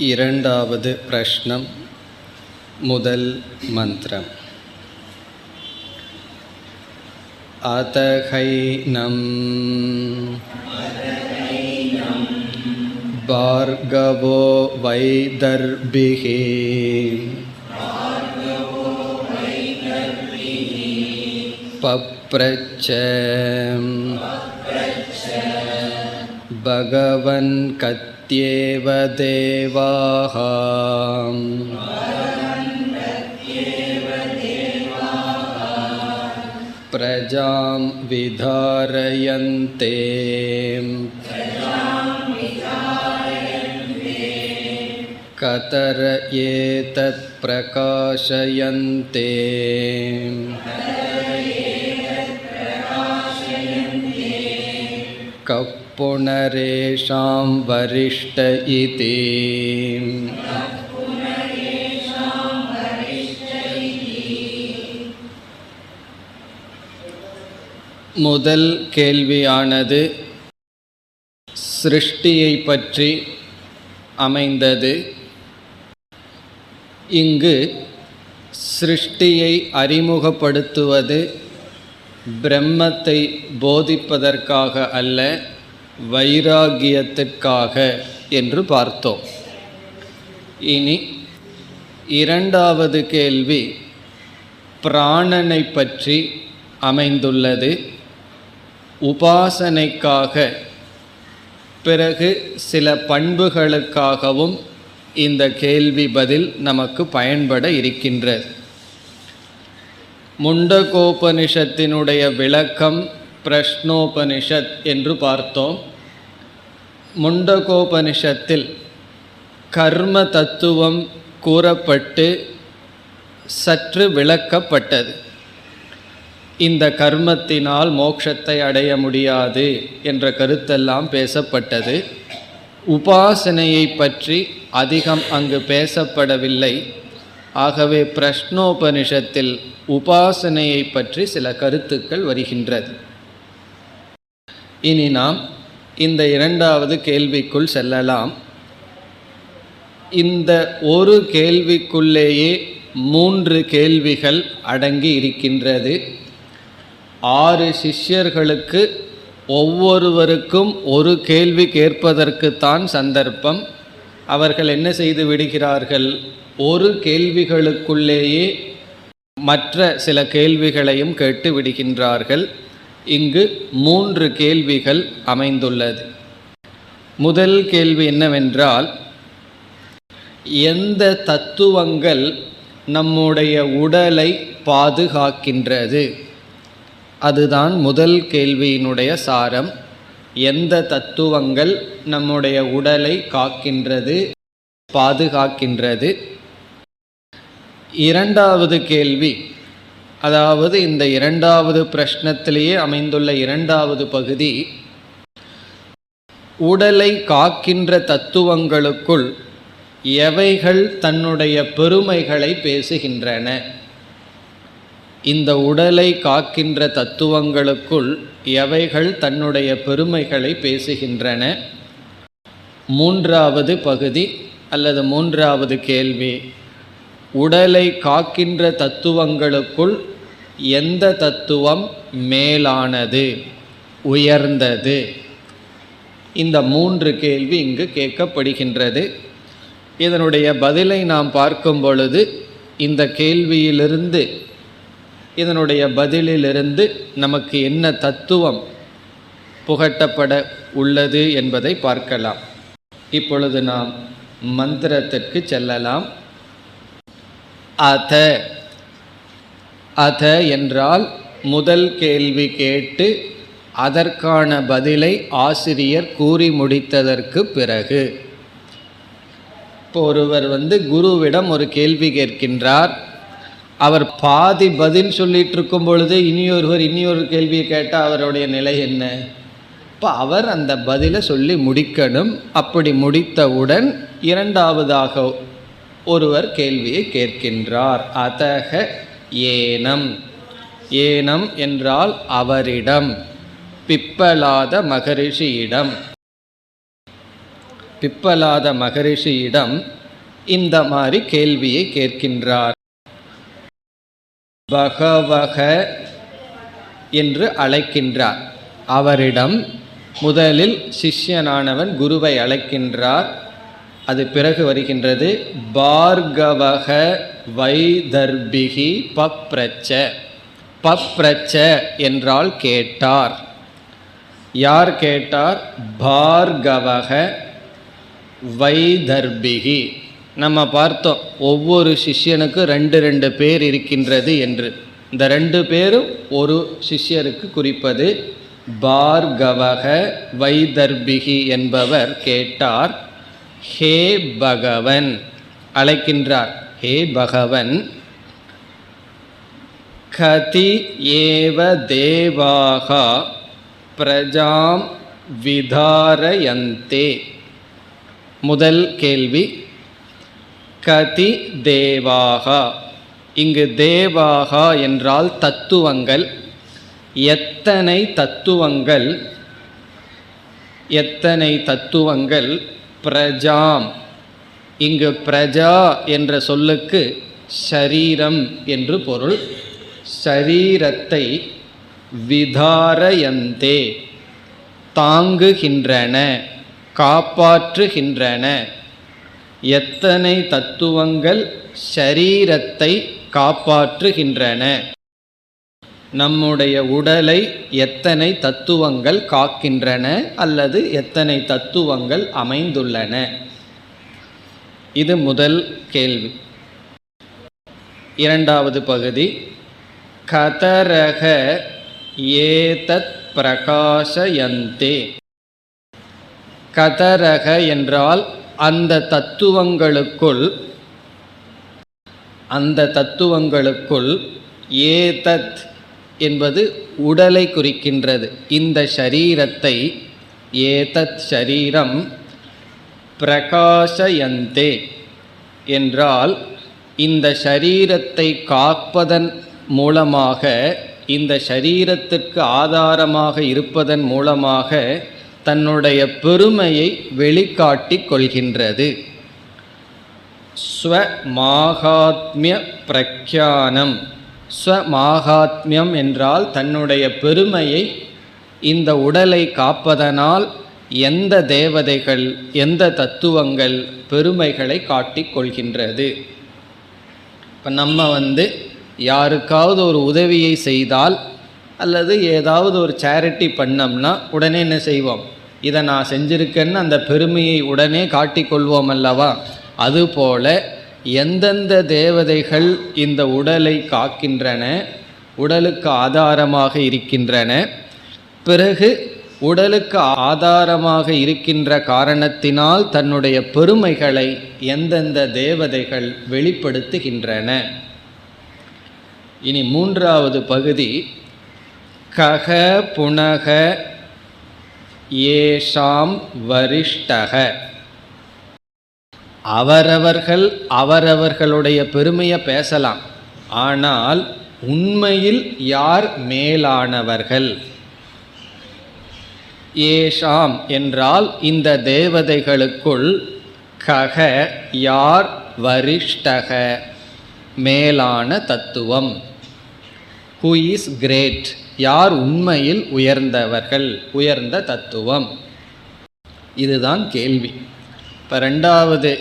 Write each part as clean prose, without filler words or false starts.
இரண்டாவது பிரஷ்னம். முதல் மந்திரம். அதஹைனம் பார்கவோ வைதர்பிஹி பப்ரச்ச பகவன் கத்யேவ தேவாஹ பிரஜாம் விதாரயந்தே கதர ஏதத் பிரகாஷயந்தே புனரேஷாம் வரிஷ்ட இதி. முதல் கேள்வியானது சிருஷ்டியை பற்றி அமைந்தது. இங்கு சிருஷ்டியை அறிமுகப்படுத்துவது பிரம்மத்தை போதிப்பதற்காக அல்ல, வைராகியத்திற்காக என்று பார்த்தோம். இனி இரண்டாவது கேள்வி பிராணனை பற்றி அமைந்துள்ளது. உபாசனைக்காக, பிறகு சில பண்புகளுக்காகவும் இந்த கேள்வி பதில் நமக்கு பயன்பட இருக்கின்றது. முண்டகோபனிஷத்தினுடைய விளக்கம் பிரஷ்னோபனிஷத் என்று பார்த்தோம். முண்டகோபனிஷத்தில் கர்ம தத்துவம் கூறப்பட்டு சற்று விளக்கப்பட்டது. இந்த கர்மத்தினால் மோட்சத்தை அடைய முடியாது என்ற கருத்தெல்லாம் பேசப்பட்டது. உபாசனையை பற்றி அதிகம் அங்கு பேசப்படவில்லை. ஆகவே பிரஷ்னோபனிஷத்தில் உபாசனையை பற்றி சில கருத்துக்கள் வருகின்றது. இனி நாம் இந்த இரண்டாவது கேள்விக்குள் செல்லலாம். இந்த ஒரு கேள்விக்குள்ளேயே 3 கேள்விகள் அடங்கி இருக்கின்றது. 6 சிஷ்யர்களுக்கு ஒவ்வொருவருக்கும் ஒரு கேள்வி கேட்பதற்குத்தான் சந்தர்ப்பம். அவர்கள் என்ன செய்து விடுகிறார்கள்? ஒரு கேள்விகளுக்குள்ளேயே மற்ற சில கேள்விகளையும் கேட்டு விடுகின்றார்கள். இங்கு 3 கேள்விகள் அமைந்துள்ளது. முதல் கேள்வி என்னவென்றால், எந்த தத்துவங்கள் நம்முடைய உடலை பாதுகாக்கின்றது? அதுதான் முதல் கேள்வியினுடைய சாரம். எந்த தத்துவங்கள் நம்முடைய உடலை காக்கின்றது, பாதுகாக்கின்றது? இரண்டாவது கேள்வி, அதாவது இந்த இரண்டாவது பிரஷ்னத்திலேயே அமைந்துள்ள இரண்டாவது பகுதி, உடலை காக்கின்ற தத்துவங்களுக்குள் எவைகள் தன்னுடைய பெருமைகளை பேசுகின்றன? இந்த உடலை காக்கின்ற தத்துவங்களுக்குள் எவைகள் தன்னுடைய பெருமைகளை பேசுகின்றன? மூன்றாவது பகுதி அல்லது மூன்றாவது கேள்வி, உடலை காக்கின்ற தத்துவங்களுக்குள் எந்த தத்துவம் மேலானது, உயர்ந்தது? இந்த 3 கேள்வி இங்கு கேட்கப்படுகின்றது. இதனுடைய பதிலை நாம் பார்க்கும் பொழுது இந்த கேள்வியிலிருந்து, இதனுடைய பதிலிலிருந்து நமக்கு என்ன தத்துவம் புகட்டப்பட உள்ளது என்பதை பார்க்கலாம். இப்பொழுது நாம் மந்திரத்திற்கு செல்லலாம். அத என்றால் முதல் கேள்வி கேட்டு அதற்கான பதிலை ஆசிரியர் கூறி முடித்ததற்கு பிறகு. இப்போ ஒருவர் குருவிடம் ஒரு கேள்வி கேட்கின்றார். அவர் பாதி பதில் சொல்லிட்டு இருக்கும் பொழுது இன்னொரு கேள்வியை கேட்டால் அவருடைய நிலை என்ன? இப்போ அவர் அந்த பதிலை சொல்லி முடிக்கணும். அப்படி முடித்தவுடன் இரண்டாவதாக ஒருவர் கேள்வியை கேட்கின்றார். அதக ஏனம். ஏனம் என்றால் அவரிடம், பிப்பலாத மகரிஷியிடம். பிப்பலாத மகரிஷியிடம் இந்த மாதிரி கேள்வியை கேட்கின்றார். பகவக என்று அழைக்கின்றார். அவரிடம் முதலில் சிஷ்யனானவன் குருவை அழைக்கின்றார். அது பிறகு வருகின்றது. பார்கவக வைதர்பிகி பப்ரச்ச. பப்ரச்ச என்றால் கேட்டார். யார் கேட்டார்? பார்கவக வைதர்பிகி. நம்ம பார்த்தோம் ஒவ்வொரு சிஷ்யனுக்கு 2 பேர் இருக்கின்றது என்று. இந்த 2 பேரும் ஒரு சிஷ்யருக்கு குறிப்பது. பார்கவக வைதர்பிகி என்பவர் கேட்டார். ஹே பகவன் அழைக்கின்றார். ஹே பகவன், கதி ஏவ தேவாகா பிரஜாம் விதாரயந்தே. முதல் கேள்வி கதி தேவாகா. இங்கு தேவாகா என்றால் தத்துவங்கள். எத்தனை தத்துவங்கள், எத்தனை தத்துவங்கள். பிரஜாம், இங்கு பிரஜா என்ற சொல்லுக்கு ஷரீரம் என்று பொருள். ஷரீரத்தை விதாரயந்தே தாங்குகின்றன, காப்பாற்றுகின்றன. எத்தனை தத்துவங்கள் ஷரீரத்தை காப்பாற்றுகின்றன. நம்முடைய உடலை எத்தனை தத்துவங்கள் காக்கின்றன அல்லது எத்தனை தத்துவங்கள் அமைந்துள்ளன. இது முதல் கேள்வி. இரண்டாவது பகுதி கதரக ஏதத் பிரகாசயந்தே. கதரக என்றால் அந்த தத்துவங்களுக்குள் ஏதத் என்பது உடலை குறிக்கின்றது. இந்த ஷரீரத்தை, ஏதத் ஷரீரம், பிரகாசயந்தே என்றால் இந்த ஷரீரத்தை காப்பதன் மூலமாக, இந்த ஷரீரத்திற்கு ஆதாரமாக இருப்பதன் மூலமாக தன்னுடைய பெருமையை வெளிக்காட்டிக் கொள்கின்றது. ஸ்வமாகாத்மிய பிரக்யானம். ஸ்வமாகாத்மியம் என்றால் தன்னுடைய பெருமையை இந்த உடலை காப்பதனால் எந்த தேவதைகள், எந்த தத்துவங்கள் பெருமைகளை காட்டிக் கொள்கின்றது. இப்போ நம்ம யாருக்காவது ஒரு உதவியை செய்தால் அல்லது ஏதாவது ஒரு சேரிட்டி பண்ணோம்னா உடனே என்ன செய்வோம்? இதை நான் செஞ்சிருக்கேன்னு அந்த பெருமையை உடனே காட்டிக்கொள்வோம் அல்லவா? அதுபோல எந்தெந்த தேவதைகள் இந்த உடலை காக்கின்றன, உடலுக்கு ஆதாரமாக இருக்கின்றன, பிறகு உடலுக்கு ஆதாரமாக இருக்கின்ற காரணத்தினால் தன்னுடைய பெருமைகளை எந்தெந்த தேவதைகள் வெளிப்படுத்துகின்றன. இனி மூன்றாவது பகுதி கக புனக ஏஷாம் வரிஷ்டக. அவரவர்களுடைய பெருமையை பேசலாம், ஆனால் உண்மையில் யார் மேலானவர்கள்? ஏஷாம் என்றால் இந்த தேவதைகளுக்குள், கக யார், வரிஷ்டக மேலான தத்துவம். ஹூ இஸ் கிரேட், யார் உண்மையில் உயர்ந்தவர்கள், உயர்ந்த தத்துவம். இதுதான் கேள்வி. இப்போ ரெண்டாவது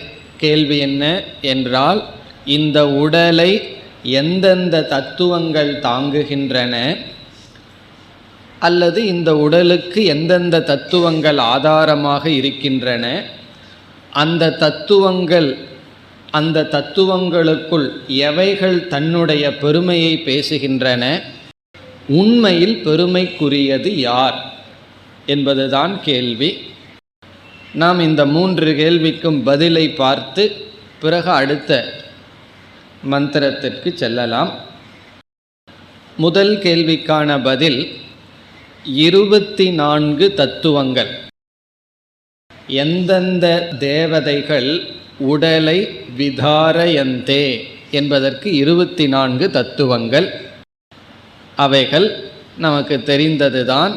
கேள்வி என்ன என்றால், இந்த உடலை எந்தெந்த தத்துவங்கள் தாங்குகின்றன அல்லது இந்த உடலுக்கு எந்தெந்த தத்துவங்கள் ஆதாரமாக இருக்கின்றன, அந்த தத்துவங்களுக்குள் எவைகள் தன்னுடைய பெருமையை பேசுகின்றன, உண்மையில் பெருமைக்குரியது யார் என்பதுதான் கேள்வி. நாம் இந்த 3 கேள்விக்கும் பதிலை பார்த்து பிறகு அடுத்த மந்திரத்திற்கு செல்லலாம். முதல் கேள்விக்கான பதில் 24 தத்துவங்கள். எந்தெந்த தேவதைகள் உடலை விதாரயந்தே என்பதற்கு 24 தத்துவங்கள். அவைகள் நமக்கு தெரிந்ததுதான்.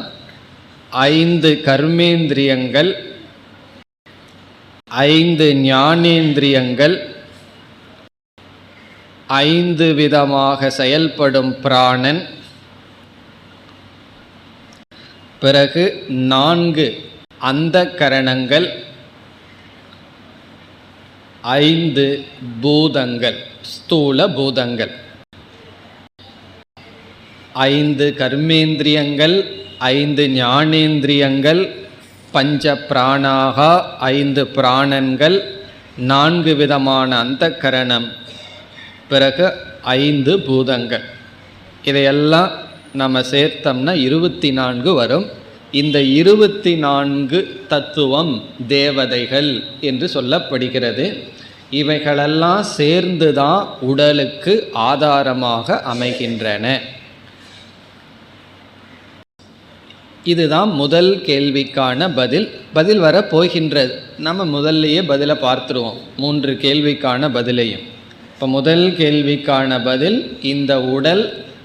5 கர்மேந்திரியங்கள், 5 ஞானேந்திரியங்கள், 5 விதமாக செயல்படும் பிராணன், பிறகு 4 அந்தக்கரணங்கள், 5 பூதங்கள், ஸ்தூல பூதங்கள், 5 கர்மேந்திரியங்கள், 5 ஞானேந்திரியங்கள், பஞ்ச பிராணாகா 5 பிராணன்கள், 4 விதமான அந்தக்கரணம், பிறகு 5 பூதங்கள். இதையெல்லாம் நம்ம சேர்த்தோம்னா 24 வரும். இந்த 24 தத்துவம் தேவதைகள் என்று சொல்லப்படுகிறது. இவைகளெல்லாம் சேர்ந்து தான் உடலுக்கு ஆதாரமாக அமைகின்றன. இதுதான் முதல் கேள்விக்கான பதில் வர போகின்றது. நம்ம முதல்லையே பதிலை பார்த்துருவோம், 3 கேள்விக்கான பதிலையும். இப்போ முதல் கேள்விக்கான பதில், இந்த உடல்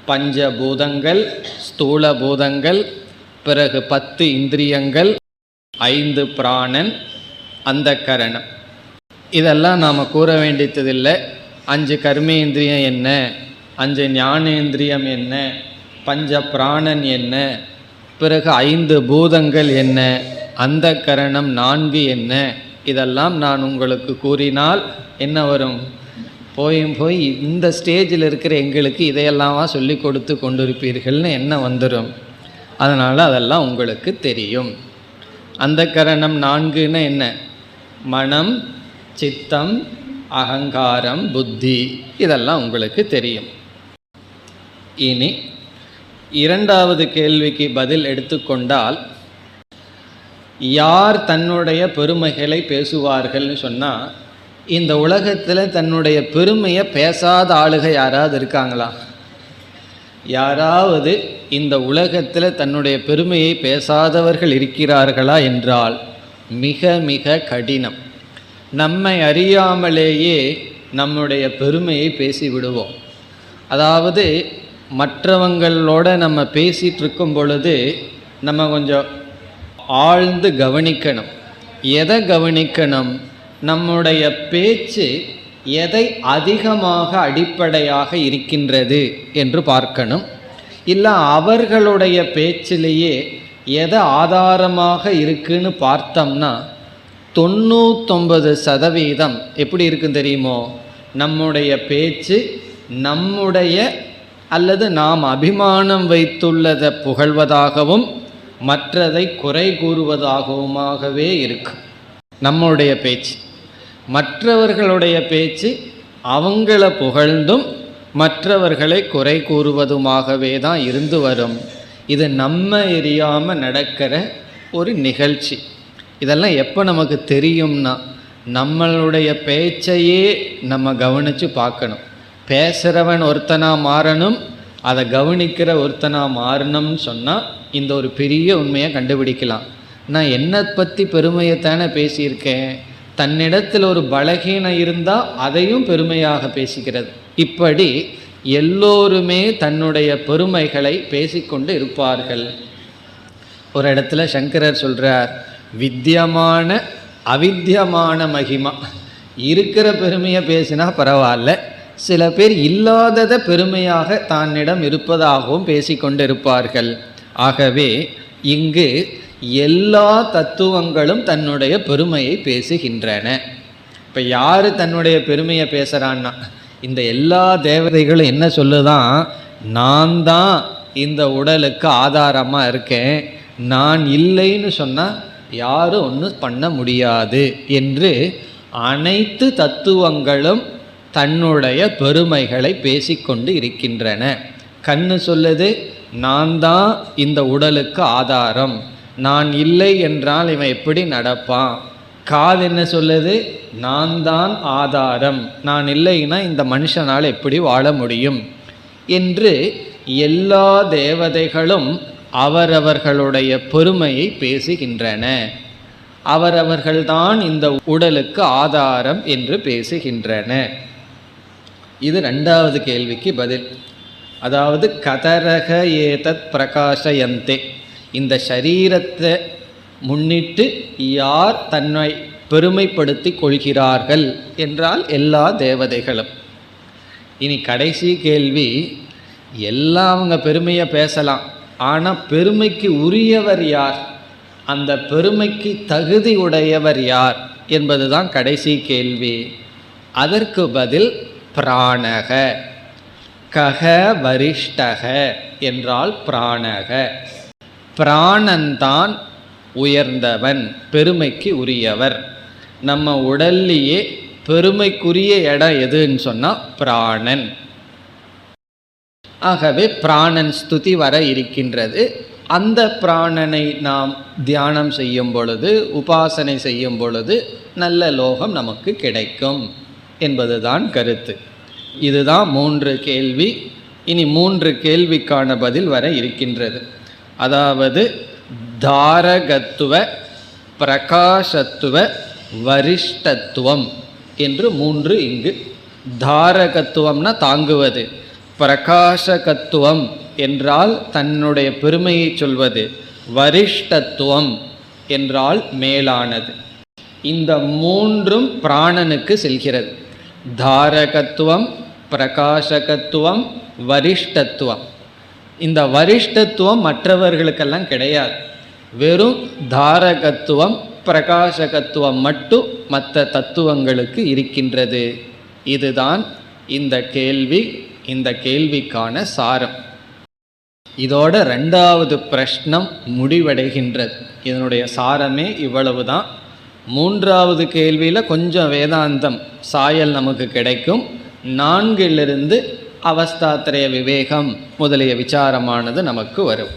பஞ்சபூதங்கள், ஸ்தூல பூதங்கள், பிறகு 10 இந்திரியங்கள், 5 பிராணன், அந்தக்கரணம். இதெல்லாம் நாம் கூற வேண்டியதில்லை. 5 கர்மேந்திரியம் என்ன, 5 ஞானேந்திரியம் என்ன, பஞ்ச பிராணன் என்ன, பிறகு 5 பூதங்கள் என்ன, அந்தக்கரணம் 4 என்ன, இதெல்லாம் நான் உங்களுக்கு கூறினால் என்ன வரும்? போய் இந்த ஸ்டேஜில் இருக்கிற எங்களுக்கு இதையெல்லாமா சொல்லி கொடுத்து கொண்டிருப்பீர்கள்னு என்ன வந்துடும். அதனால் அதெல்லாம் உங்களுக்கு தெரியும். அந்தக்கரணம் 4ன்னா என்ன? மனம், சித்தம், அகங்காரம், புத்தி, இதெல்லாம் உங்களுக்கு தெரியும். இனி 2வது கேள்விக்கு பதில் எடுத்துக்கொண்டால், யார் தன்னுடைய பெருமைகளை பேசுவார்கள்னு சொன்னால், இந்த உலகத்தில் தன்னுடைய பெருமையை பேசாத ஆளுக யாராவது இருக்காங்களா? யாராவது இந்த உலகத்தில் தன்னுடைய பெருமையை பேசாதவர்கள் இருக்கிறார்களா என்றால் மிக மிக கடினம். நம்மை அறியாமலேயே நம்முடைய பெருமையை பேசிவிடுவோம். அதாவது மற்றவங்களோட நம்ம பேசிகிட்டு இருக்கும் பொழுது நம்ம கொஞ்சம் ஆழ்ந்து கவனிக்கணும். எதை கவனிக்கணும்? நம்முடைய பேச்சு எதை அதிகமாக அடிப்படையாக இருக்கின்றது என்று பார்க்கணும். இல்லை அவர்களுடைய பேச்சிலேயே எதை ஆதாரமாக இருக்குன்னு பார்த்தோம்னா 99% எப்படி இருக்குன்னு தெரியுமோ? நம்முடைய பேச்சு நம்முடைய அல்லது நாம் அபிமானம் வைத்துள்ளதை புகழ்வதாகவும் மற்றதை குறை கூறுவதாகவுமாகவே இருக்கும் நம்முடைய பேச்சு. மற்றவர்களுடைய பேச்சு அவங்கள புகழ்ந்தும் மற்றவர்களை குறை கூறுவதுமாகவே தான் இருந்து வரும். இது நம்ம எரியாமல் நடக்கிற ஒரு நிகழ்ச்சி. இதெல்லாம் எப்போ நமக்கு தெரியும்னா, நம்மளுடைய பேச்சையே நம்ம கவனித்து பார்க்கணும். பேசுகிறவன் ஒருத்தனாக மாறணும், அதை கவனிக்கிற ஒருத்தனாக மாறணும்னு சொன்னால் இந்த ஒரு பெரிய உண்மையை கண்டுபிடிக்கலாம். நான் என்னை பற்றி பெருமையைத்தானே பேசியிருக்கேன். தன்னிடத்தில் ஒரு பலகீனம் இருந்தால் அதையும் பெருமையாக பேசிக்கிறது. இப்படி எல்லோருமே தன்னுடைய பெருமைகளை பேசிக்கொண்டு இருப்பார்கள். ஒரு இடத்துல சங்கரர் சொல்கிறார், வித்தியமான அவித்தியமான மகிமா. இருக்கிற பெருமையை பேசினா பரவாயில்ல, சில பேர் இல்லாததை பெருமையாக தன்னிடம் இருப்பதாகவும் பேசிக்கொண்டு இருப்பார்கள். ஆகவே இங்கு எல்லா தத்துவங்களும் தன்னுடைய பெருமையை பேசுகின்றன. இப்போ யார் தன்னுடைய பெருமையை பேசுகிறான்னா, இந்த எல்லா தேவதைகளும் என்ன சொல்லுதான், நான் தான் இந்த உடலுக்கு ஆதாரமாக இருக்கேன், நான் இல்லைன்னு சொன்னால் யாரும் ஒன்றும் பண்ண முடியாது என்று அனைத்து தத்துவங்களும் தன்னுடைய பெருமைகளை பேசிக்கொண்டு இருக்கின்றன. கண்ணு சொல்லுது, நான் தான் இந்த உடலுக்கு ஆதாரம், நான் இல்லை என்றால் இவன் எப்படி நடப்பான். காது என்ன சொல்லுது, நான் தான் ஆதாரம், நான் இல்லைன்னா இந்த மனுஷனால் எப்படி வாழ முடியும் என்று எல்லா தேவதைகளும் அவரவர்களுடைய பெருமையை பேசுகின்றன. அவரவர்கள்தான் இந்த உடலுக்கு ஆதாரம் என்று பேசுகின்றன. இது 2வது கேள்விக்கு பதில். அதாவது கதரக ஏதத் பிரகாசயந்தே, இந்த சரீரத்தை முன்னிட்டு யார் தன்னை பெருமைப்படுத்தி கொள்கிறார்கள் என்றால் எல்லா தேவதைகளும். இனி கடைசி கேள்வி, எல்லாம் அவங்க பெருமையை பேசலாம், ஆனால் பெருமைக்கு உரியவர் யார், அந்த பெருமைக்கு தகுதி உடையவர் யார் என்பதுதான் கடைசி கேள்வி. அதற்கு பதில் பிராணக. கக வரிஷ்டக என்றால் பிராணக. பிராணன்தான் உயர்ந்தவன், பெருமைக்கு உரியவர். நம்ம உடல்லையே பெருமைக்குரிய இடம் எதுன்னு சொன்னால் பிராணன். ஆகவே பிராணன் ஸ்துதி வர இருக்கின்றது. அந்த பிராணனை நாம் தியானம் செய்யும் பொழுது, உபாசனை செய்யும் பொழுது நல்ல லோகம் நமக்கு கிடைக்கும் என்பதுதான் கருத்து. இதுதான் 3 கேள்வி. இனி 3 கேள்விக்கான பதில் வர இருக்கின்றது. அதாவது தாரகத்துவ, பிரகாசத்துவ, வரிஷ்டத்துவம் என்று 3 இங்கு. தாரகத்துவம்னா தாங்குவது, பிரகாசகத்துவம் என்றால் தன்னுடைய பெருமையை சொல்வது, வரிஷ்டத்துவம் என்றால் மேலானது. இந்த 3ம் பிராணனுக்கு செல்கிறது. தாரகத்துவம், பிரகாசகத்துவம், வரிஷ்டத்துவம். இந்த வரிஷ்டத்துவம் மற்றவர்களுக்கெல்லாம் கிடையாது. வெறும் தாரகத்துவம், பிரகாசகத்துவம் மட்டும் மற்ற தத்துவங்களுக்கு இருக்கின்றது. இதுதான் இந்த கேள்வி, இந்த கேள்விக்கான சாரம். இதோட 2வது பிரஷ்னம் முடிவடைகின்றது. இதனுடைய சாரமே இவ்வளவுதான். 3வது கேள்வியில் கொஞ்சம் வேதாந்தம் சாயல் நமக்கு கிடைக்கும். 4லிருந்து அவஸ்தாத்ரய விவேகம் முதலிய விசாரமானது நமக்கு வரும்.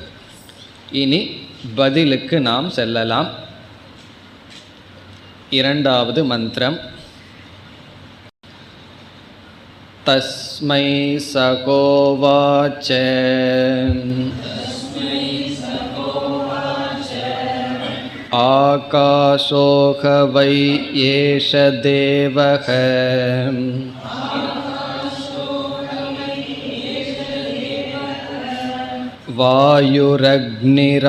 இனி பதிலுக்கு நாம் செல்லலாம். 2வது மந்திரம். தஸ்மை சகோவாச்ச ஆகாசோக வை ஏஷ தேவக வாயுரக்னிராபக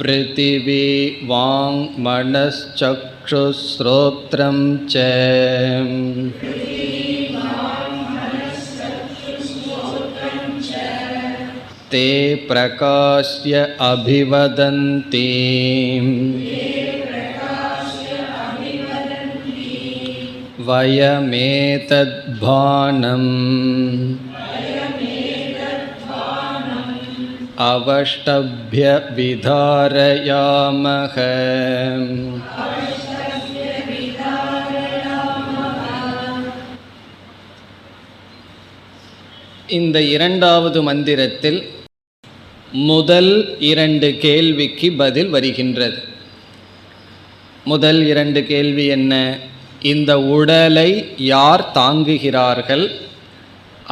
பிருத்திவி வாங் மனஸ்சக்ஷுஸ்ரோத்ரம் ச தே பிரகாஷ்ய அபிவதந்தி வயமேதத்பானம் அவஷ்டப்ய விதாரயாமஹ. இந்த 2வது மந்திரத்தில் முதல் 2 கேள்விக்கு பதில் வருகின்றது. முதல் 2 கேள்வி என்ன? இந்த உடலை யார் தாங்குகிறார்கள்,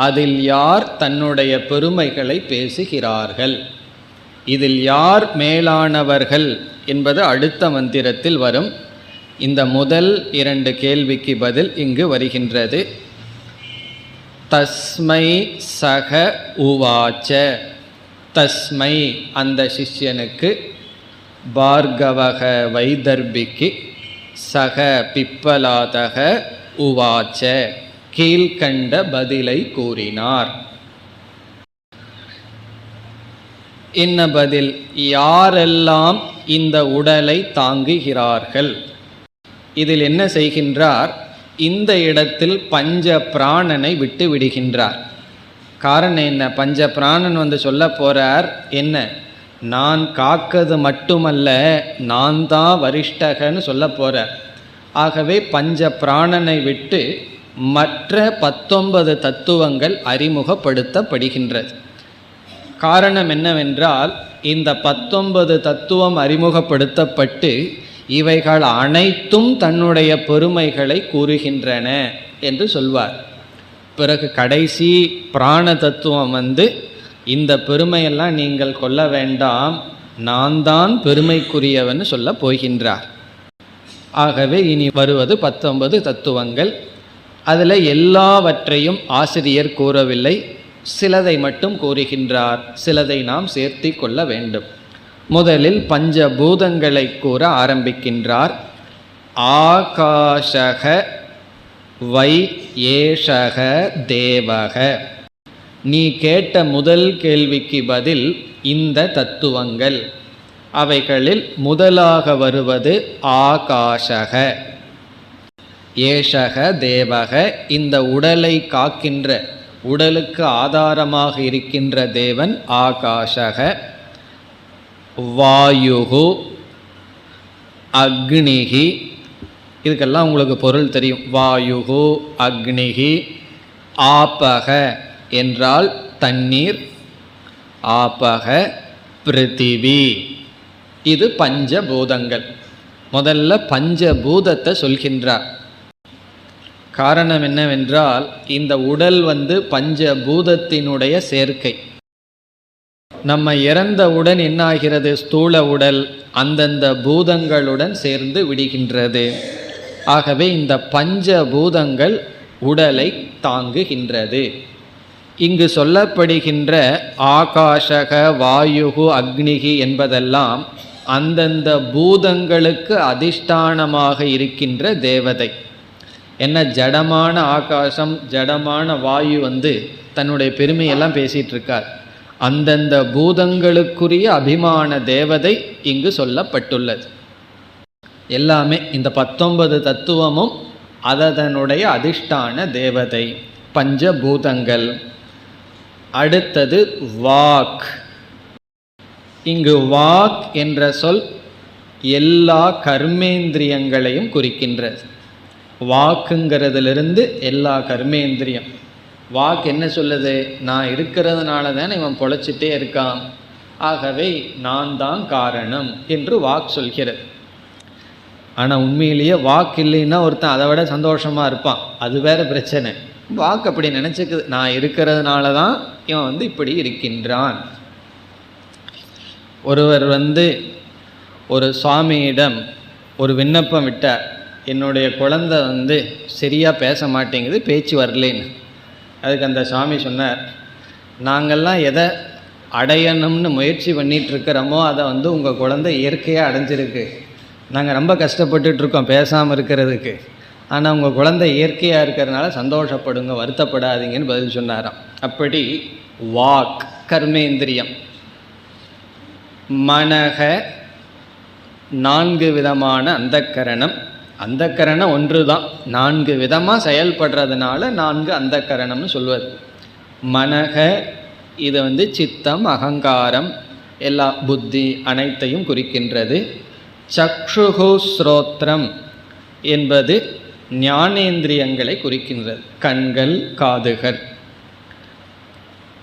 அதில் யார் தன்னுடைய பெருமைகளை பேசுகிறார்கள், இதில் யார் மேலானவர்கள் என்பது அடுத்த மந்திரத்தில் வரும். இந்த முதல் 2 கேள்விக்கு பதில் இங்கு வருகின்றது. தஸ்மை சக உவாச்ச. தஸ்மை அந்த சிஷ்யனுக்கு, பார்கவக வைதர்பிக்கு, சக பிப்பலாதக உவாச்ச கீழ்கண்ட பதிலை கூறினார். என்ன பதில்? யாரெல்லாம் இந்த உடலை தாங்குகிறார்கள். இதில் என்ன செய்கின்றார்? இந்த இடத்தில் பஞ்ச பிராணனை விட்டு விடுகின்றார். காரணம் என்ன? பஞ்ச பிராணன் சொல்ல போகிறார் என்ன, நான் காக்கிறது மட்டுமல்ல, நான் தான் வரிஷ்டகன்னு சொல்ல போகிறார். ஆகவே பஞ்ச பிராணனை விட்டு மற்ற 19 தத்துவங்கள் அறிமுகப்படுத்தப்படுகின்றது. காரணம் என்னவென்றால், இந்த 19 தத்துவம் அறிமுகப்படுத்தப்பட்டு இவைகள் அனைத்தும் தன்னுடைய பெருமைகளை கூறுகின்றன என்று சொல்வார். பிறகு கடைசி பிராண தத்துவம் இந்த பெருமையெல்லாம் நீங்கள் கொள்ள வேண்டாம், நான் தான் பெருமைக்குரியவன் சொல்ல போகின்றார். ஆகவே இனி வருவது 19 தத்துவங்கள். அதில் எல்லாவற்றையும் ஆசிரியர் கூறவில்லை, சிலதை மட்டும் கூறுகின்றார். சிலதை நாம் சேர்த்தி கொள்ள வேண்டும். முதலில் பஞ்சபூதங்களை கூற ஆரம்பிக்கின்றார். ஆகாஷக வை ஏஷக தேவக. நீ கேட்ட முதல் கேள்விக்கு பதில் இந்த தத்துவங்கள். அவைகளில் முதலாக வருவது ஆகாஷக. ஏஷக தேவக, இந்த உடலை காக்கின்ற, உடலுக்கு ஆதாரமாக இருக்கின்ற தேவன் ஆகாஷக. வாயுகு அக்னிகி, இதுக்கெல்லாம் உங்களுக்கு பொருள் தெரியும். வாயுகு அக்னிகி. ஆபக என்றால் தண்ணீர். ஆபக பிருத்திவி. இது பஞ்சபூதங்கள். முதல்ல பஞ்சபூதத்தை சொல்கின்றார். காரணம் என்னவென்றால், இந்த உடல் பஞ்சபூதத்தினுடைய சேர்க்கை. நம்ம இறந்தவுடன் என்னாகிறது? ஸ்தூல உடல் அந்தந்த பூதங்களுடன் சேர்ந்து விடுகின்றது. ஆகவே இந்த பஞ்சபூதங்கள் உடலை தாங்குகின்றது. இங்கு சொல்லப்படுகின்ற ஆகாஷக வாயுகு அக்னிகி என்பதெல்லாம் அந்தந்த பூதங்களுக்கு அதிஷ்டானமாக இருக்கின்ற தேவதை. என்ன, ஜடமான ஆகாசம் ஜடமான வாயு தன்னுடைய பெருமையெல்லாம் பேசிகிட்டு இருக்கார். அந்தந்த பூதங்களுக்குரிய அபிமான தேவதை இங்கு சொல்லப்பட்டுள்ளது. எல்லாமே இந்த 19 தத்துவமும் அதனுடைய அதிஷ்டான தேவதை, பஞ்சபூதங்கள். அடுத்தது வாக். இங்கு வாக் என்ற சொல் எல்லா கர்மேந்திரியங்களையும் குறிக்கின்றது. வாக்குங்கிறதுலிருந்து எல்லா கர்மேந்திரியம். வாக் என்ன சொல்லுது? நான் இருக்கிறதுனால தானே இவன் பொழைச்சிட்டே இருக்கான், ஆகவே நான் தான் காரணம் என்று வாக் சொல்கிறது. ஆனால் உண்மையிலேயே வாக்கு இல்லைன்னா ஒருத்தன் அதை விட சந்தோஷமாக இருப்பான், அது வேற பிரச்சனை. வாக்கு அப்படி நினச்சிக்குது, நான் இருக்கிறதுனால தான் இவன் இப்படி இருக்கின்றான். ஒருவர் ஒரு சுவாமியிடம் ஒரு விண்ணப்பம் விட்டார். என்னுடைய குழந்தை சரியாக பேச மாட்டேங்குது, பேச்சு வரலேன்னு. அதுக்கு அந்த சுவாமி சொன்னார், நாங்கள்லாம் எதை அடையணும்னு முயற்சி பண்ணிகிட்ருக்கிறோமோ அதை உங்கள் குழந்தை இயற்கையாக அடைஞ்சிருக்கு. நாங்கள் ரொம்ப கஷ்டப்பட்டுட்ருக்கோம் பேசாமல் இருக்கிறதுக்கு. ஆனால் உங்கள் குழந்தை இயற்கையாக இருக்கிறதுனால சந்தோஷப்படுங்க, வருத்தப்படாதீங்கன்னு பதில் சொன்னாராம். அப்படி வாக் கர்மேந்திரியம். மனக 4 விதமான அந்தக்கரணம். அந்தக்கரணம் ஒன்று தான், 4 விதமாக செயல்படுறதுனால 4 அந்தக்கரணம்னு சொல்வது. மனக இது சித்தம் அகங்காரம் எல்லா புத்தி அனைத்தையும் குறிக்கின்றது. சக்ஷுகு ஸ்ரோத்ரம் என்பது ஞானேந்திரியங்களை குறிக்கின்றது, கண்கள் காதுகள்.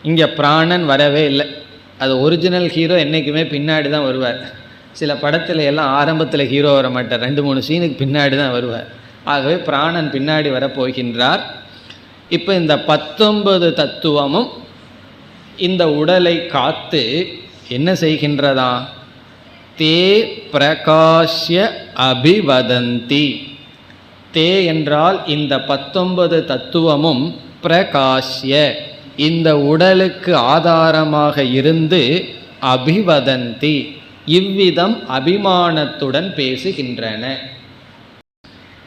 இங்கே பிராணன் வரவே இல்லை. அது ஒரிஜினல் ஹீரோ என்றைக்குமே பின்னாடி தான் வருவார். சில படத்தில் எல்லாம் ஆரம்பத்தில் ஹீரோ வர மாட்டார், 2-3 சீனுக்கு பின்னாடி தான் வருவார். ஆகவே பிராணன் பின்னாடி வரப்போகின்றார். இப்போ இந்த 19 தத்துவமும் இந்த உடலை காத்து என்ன செய்கின்றதா? தே பிரகாஷ்ய அபிவதந்தி. தே என்றால் இந்த 19 தத்துவமும் பிரகாஷ்ய இந்த உடலுக்கு ஆதாரமாக இருந்து அபிவதந்தி இவ்விதம் அபிமானத்துடன் பேசுகின்றன.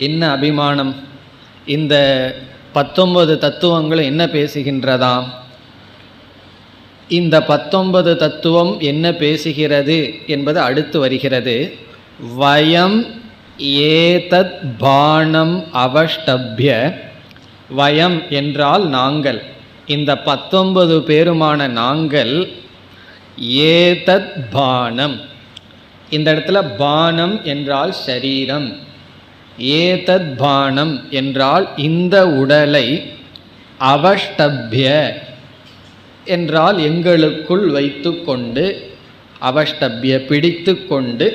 என்ன அபிமானம்? இந்த 19 தத்துவங்களும் என்ன பேசுகின்றதாம்? இந்த 19 தத்துவம் என்ன பேசுகிறது என்பது அடுத்து வருகிறது. வயம் ஏதத் பானம் அவஷ்டப்ய. வயம் என்றால் நாங்கள், இந்த 19 பேருமான நாங்கள். ஏதத் பானம், இந்த இடத்துல பானம் என்றால் சரீரம். ஏதத் பானம் என்றால் இந்த உடலை. அவஷ்டப்ய என்றால் எங்களுக்குள் வைத்து கொண்டு, அவஷ்டப்ய பிடித்து கொண்டு,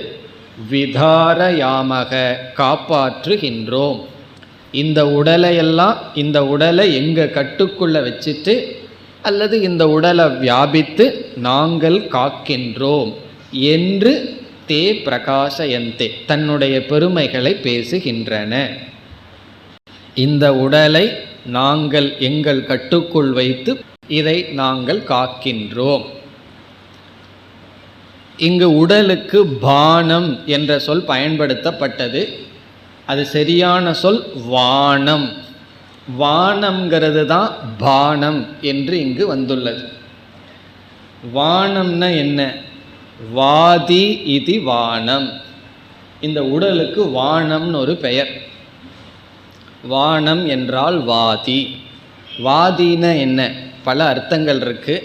விதாரயாமக காப்பாற்றுகின்றோம். இந்த உடலையெல்லாம், இந்த உடலை எங்கள் கட்டுக்குள்ளே வச்சுட்டு அல்லது இந்த உடலை வியாபித்து நாங்கள் காக்கின்றோம் என்று தே பிரகாசயந்தே தன்னுடைய பெருமைகளை பேசுகின்றன. இந்த உடலை நாங்கள் எங்கள் கட்டுக்குள் வைத்து இதை நாங்கள் காக்கின்றோம். இங்கு உடலுக்கு பானம் என்ற சொல் பயன்படுத்தப்பட்டது. அது சரியான சொல் வானம். வானம்ங்கிறது தான் பானம் என்று இங்கு வந்துள்ளது. வானம்னா என்ன? வாதி இது வானம். இந்த உடலுக்கு வானம்னு ஒரு பெயர். வானம் என்றால் வாதி. வாதினா என்ன? பல அர்த்தங்கள் இருக்கு.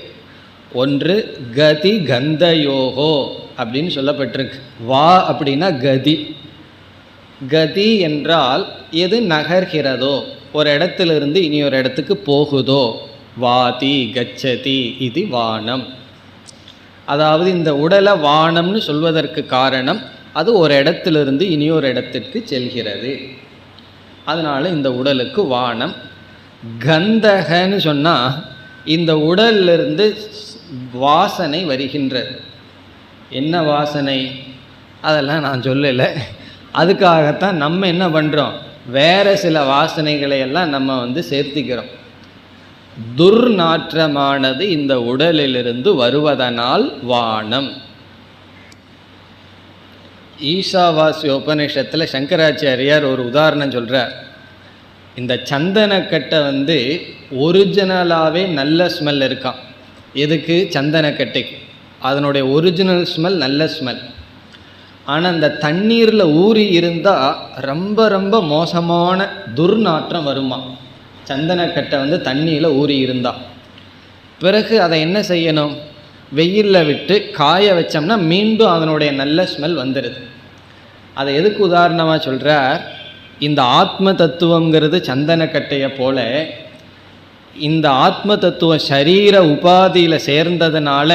ஒன்று கதி கந்தயோகோ அப்படின்னு சொல்லப்பட்டிருக்கு. வா அப்படின்னா கதி. கதி என்றால் எது நகர்கிறதோ, ஒரு இடத்திலிருந்து இனி ஒரு இடத்துக்கு போகுதோ, வாதி கச்சதி இது வானம். அதாவது இந்த உடலை வானம்னு சொல்வதற்கு காரணம் அது ஒரு இடத்திலிருந்து இனி ஒரு இடத்திற்கு செல்கிறது. அதனால இந்த உடலுக்கு வானம். கந்தகன்னு சொன்னால் இந்த உடலிலிருந்து வாசனை வருகின்றது. என்ன வாசனை? அதெல்லாம் நான் சொல்லலை. அதுக்காகத்தான் நம்ம என்ன பண்ணுறோம், வேறு சில வாசனைகளை எல்லாம் நம்ம சேர்த்திக்கிறோம். துர்நாற்றமானது இந்த உடலிலிருந்து வருவதனால் வானம். ஈசாவாஸ்ய உபநிஷத்தில் சங்கராச்சாரியார் ஒரு உதாரணம் சொல்கிறார். இந்த சந்தனக்கட்டை ஒரிஜினலாகவே நல்ல ஸ்மெல் இருக்கான். எதுக்கு? சந்தனக்கட்டைக்கு. அதனுடைய ஒரிஜினல் ஸ்மெல் நல்ல ஸ்மெல். ஆனால் அந்த தண்ணீரில் ஊறி இருந்தால் ரொம்ப ரொம்ப மோசமான துர்நாற்றம் வருமா. சந்தனக்கட்டை தண்ணியில் ஊறி இருந்தால் பிறகு அதை என்ன செய்யணும்? வெயிலில் விட்டு காய வச்சோம்னா மீண்டும் அதனுடைய நல்ல ஸ்மெல் வந்துடுது. அதை எதுக்கு உதாரணமாக சொல்கிறார்? இந்த ஆத்ம தத்துவங்கிறது சந்தனக்கட்டையை போல இந்த ஆத்ம தத்துவம் சரீர உபாதியில் சேர்ந்ததுனால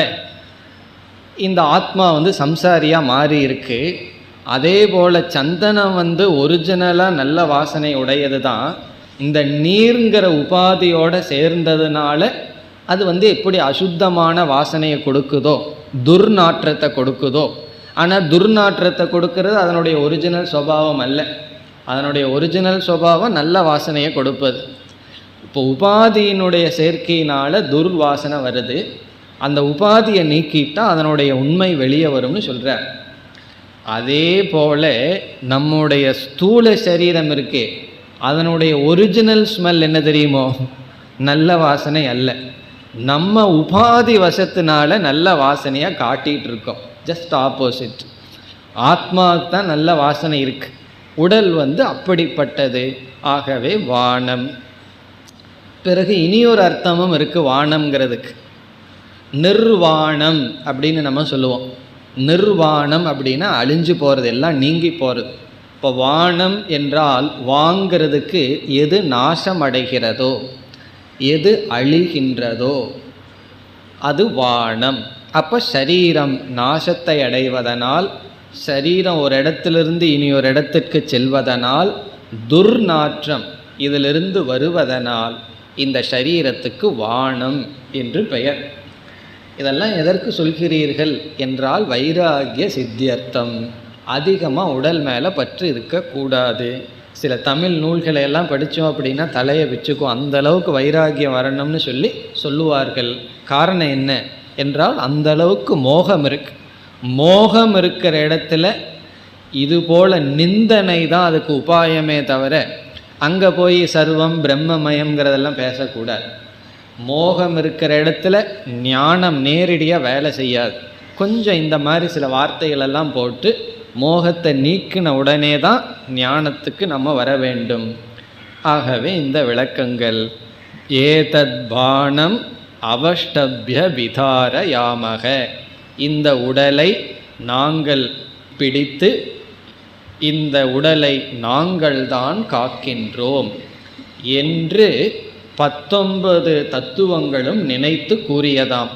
இந்த ஆத்மா சம்சாரியாக மாறி இருக்கு. அதே போல் சந்தனம் ஒரிஜினலாக நல்ல வாசனை உடையது தான். இந்த நீருங்கிற உபாதியோடு சேர்ந்ததுனால அது எப்படி அசுத்தமான வாசனையை கொடுக்குதோ, துர்நாற்றத்தை கொடுக்குதோ. ஆனால் துர்நாற்றத்தை கொடுக்கறது அதனுடைய ஒரிஜினல் சுபாவம் அல்ல. அதனுடைய ஒரிஜினல் சுபாவம் நல்ல வாசனையை கொடுப்பது. இப்போ உபாதியினுடைய சேர்க்கையினால் துர்வாசனை வருது. அந்த உபாதியை நீக்கிட்டால் அதனுடைய உண்மை வெளியே வரும்னு சொல்கிறார். அதே போல் நம்முடைய ஸ்தூல சரீரம் இருக்கே, அதனுடைய ஒரிஜினல் ஸ்மெல் என்ன தெரியுமோ? நல்ல வாசனை அல்ல. நம்ம உபாதி வசத்தினால நல்ல வாசனையாக காட்டிகிட்டு இருக்கோம். Just opposite. ஆத்மாவுக்கு தான் நல்ல வாசனை இருக்கு. உடல் அப்படிப்பட்டது. ஆகவே வானம். பிறகு இனியொரு அர்த்தமும் இருக்குது வானம்ங்கிறதுக்கு. நிர்வாணம் அப்படின்னு நம்ம சொல்லுவோம். நிர்வாணம் அப்படின்னா அழிஞ்சு போகிறது, எல்லாம் நீங்கி போகிறது. இப்போ வானம் என்றால் வாங்கிறதுக்கு எது நாசம் அடைகிறதோ, எது அழிகின்றதோ அது வானம். அப்போ சரீரம் நாசத்தை அடைவதனால், சரீரம் ஒரு இடத்திலிருந்து இனி ஒரு இடத்திற்கு செல்வதனால், துர்நாற்றம் இதிலிருந்து வருவதனால் இந்த சரீரத்துக்கு வானம் என்று பெயர். இதெல்லாம் எதற்கு சொல்கிறீர்கள் என்றால் வைராகிய சித்தியர்த்தம். அதிகமாக உடல் மேலே பற்று இருக்கக்கூடாது. சில தமிழ் நூல்களை எல்லாம் படித்தோம் அப்படின்னா தலையை வச்சுக்கும். அந்த அளவுக்கு வைராகியம் வரணும்னு சொல்லுவார்கள். காரணம் என்ன என்றால் அந்த அளவுக்கு மோகம் இருக்கு. மோகம் இருக்கிற இடத்துல இதுபோல் நிந்தனை தான் அதுக்கு உபாயமே தவிர அங்கே போய் சர்வம் பிரம்மமயம்ங்கிறதெல்லாம் பேசக்கூடாது. மோகம் இருக்கிற இடத்துல ஞானம் நேரடியாக வேலை செய்யாது. கொஞ்சம் இந்த மாதிரி சில வார்த்தைகளெல்லாம் போட்டு மோகத்தை நீக்கின உடனே தான் ஞானத்துக்கு நம்ம வர வேண்டும். ஆகவே இந்த விளக்கங்கள் ஏதத் பானம் அவஷ்டபிய விதார யாமக, இந்த உடலை நாங்கள் பிடித்து இந்த உடலை நாங்கள் தான் காக்கின்றோம் என்று 19 தத்துவங்களும் நினைத்து கூறியதாம்.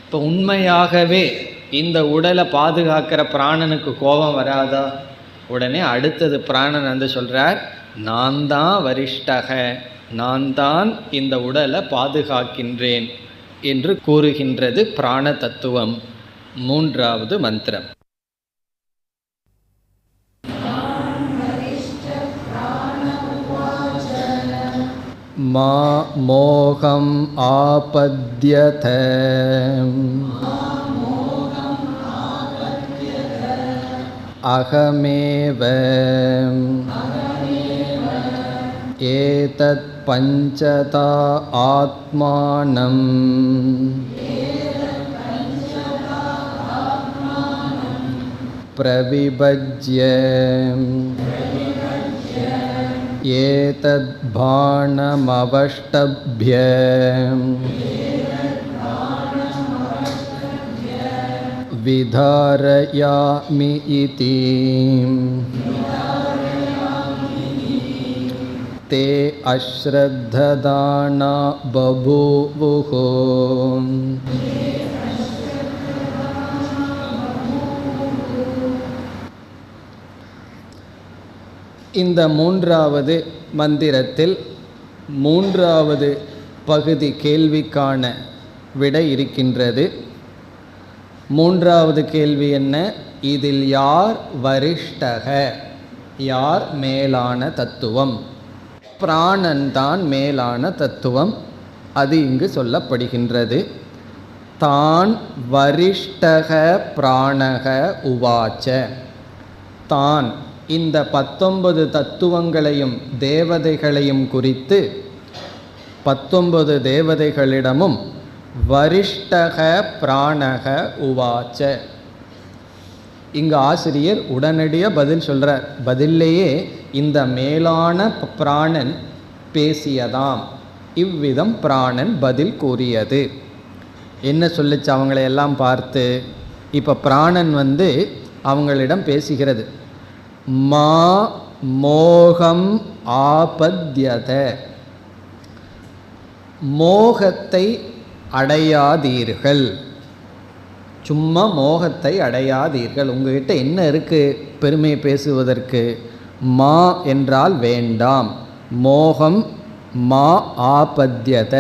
இப்போ உண்மையாகவே இந்த உடலை பாதுகாக்கிற பிராணனுக்கு கோபம் வராதா? உடனே அடுத்தது பிராணன் சொல்கிறார், நான் தான் வரிஷ்டக, நான் தான் இந்த உடலை பாதுகாக்கின்றேன் என்று கூறுகின்றது பிராண தத்துவம். 3வது மந்திரம். மா மோகம் ஆபத்யத அகமேவ ஏதத் பஞ்சதா ஆத்மானம் பிரவிபஜ்ய ஏதத் பாணமவஷ்டப்ய விதாரயாமி இதி தே அஸ்ரத்ததானா பபூவுஹு. இந்த மூன்றாவது மந்திரத்தில் மூன்றாவது பகுதி கேள்விக்கான விடை இருக்கின்றது. மூன்றாவது கேள்வி என்ன? இதில் யார் வரிஷ்டக, யார் மேலான தத்துவம்? பிராணன்தான் மேலான தத்துவம். அது இங்கு சொல்லப்படுகின்றது. தான் வரிஷ்டக பிராணக உவாச்ச. தான் இந்த 19 தத்துவங்களையும் தேவதைகளையும் குறித்து 19 தேவதைகளிடமும் வரிஷ்டக பிராணக உவாச்ச. இங்கு ஆசிரியர் உடனடியாக பதில் சொல்கிறார். பதிலேயே இந்த மேலான பிராணன் பேசியதாம். இவ்விதம் பிராணன் பதில் கூறியது. என்ன சொல்லிச்சு அவங்களையெல்லாம் பார்த்து? இப்போ பிராணன் அவங்களிடம் பேசுகிறது. மா மோகம் ஆபத்யத, மோகத்தை அடையாதீர்கள். சும்மா மோகத்தை அடையாதீர்கள். உங்ககிட்ட என்ன இருக்குது பெருமை பேசுவதற்கு? மா என்றால் வேண்டாம். மோகம் மா ஆபத்யத.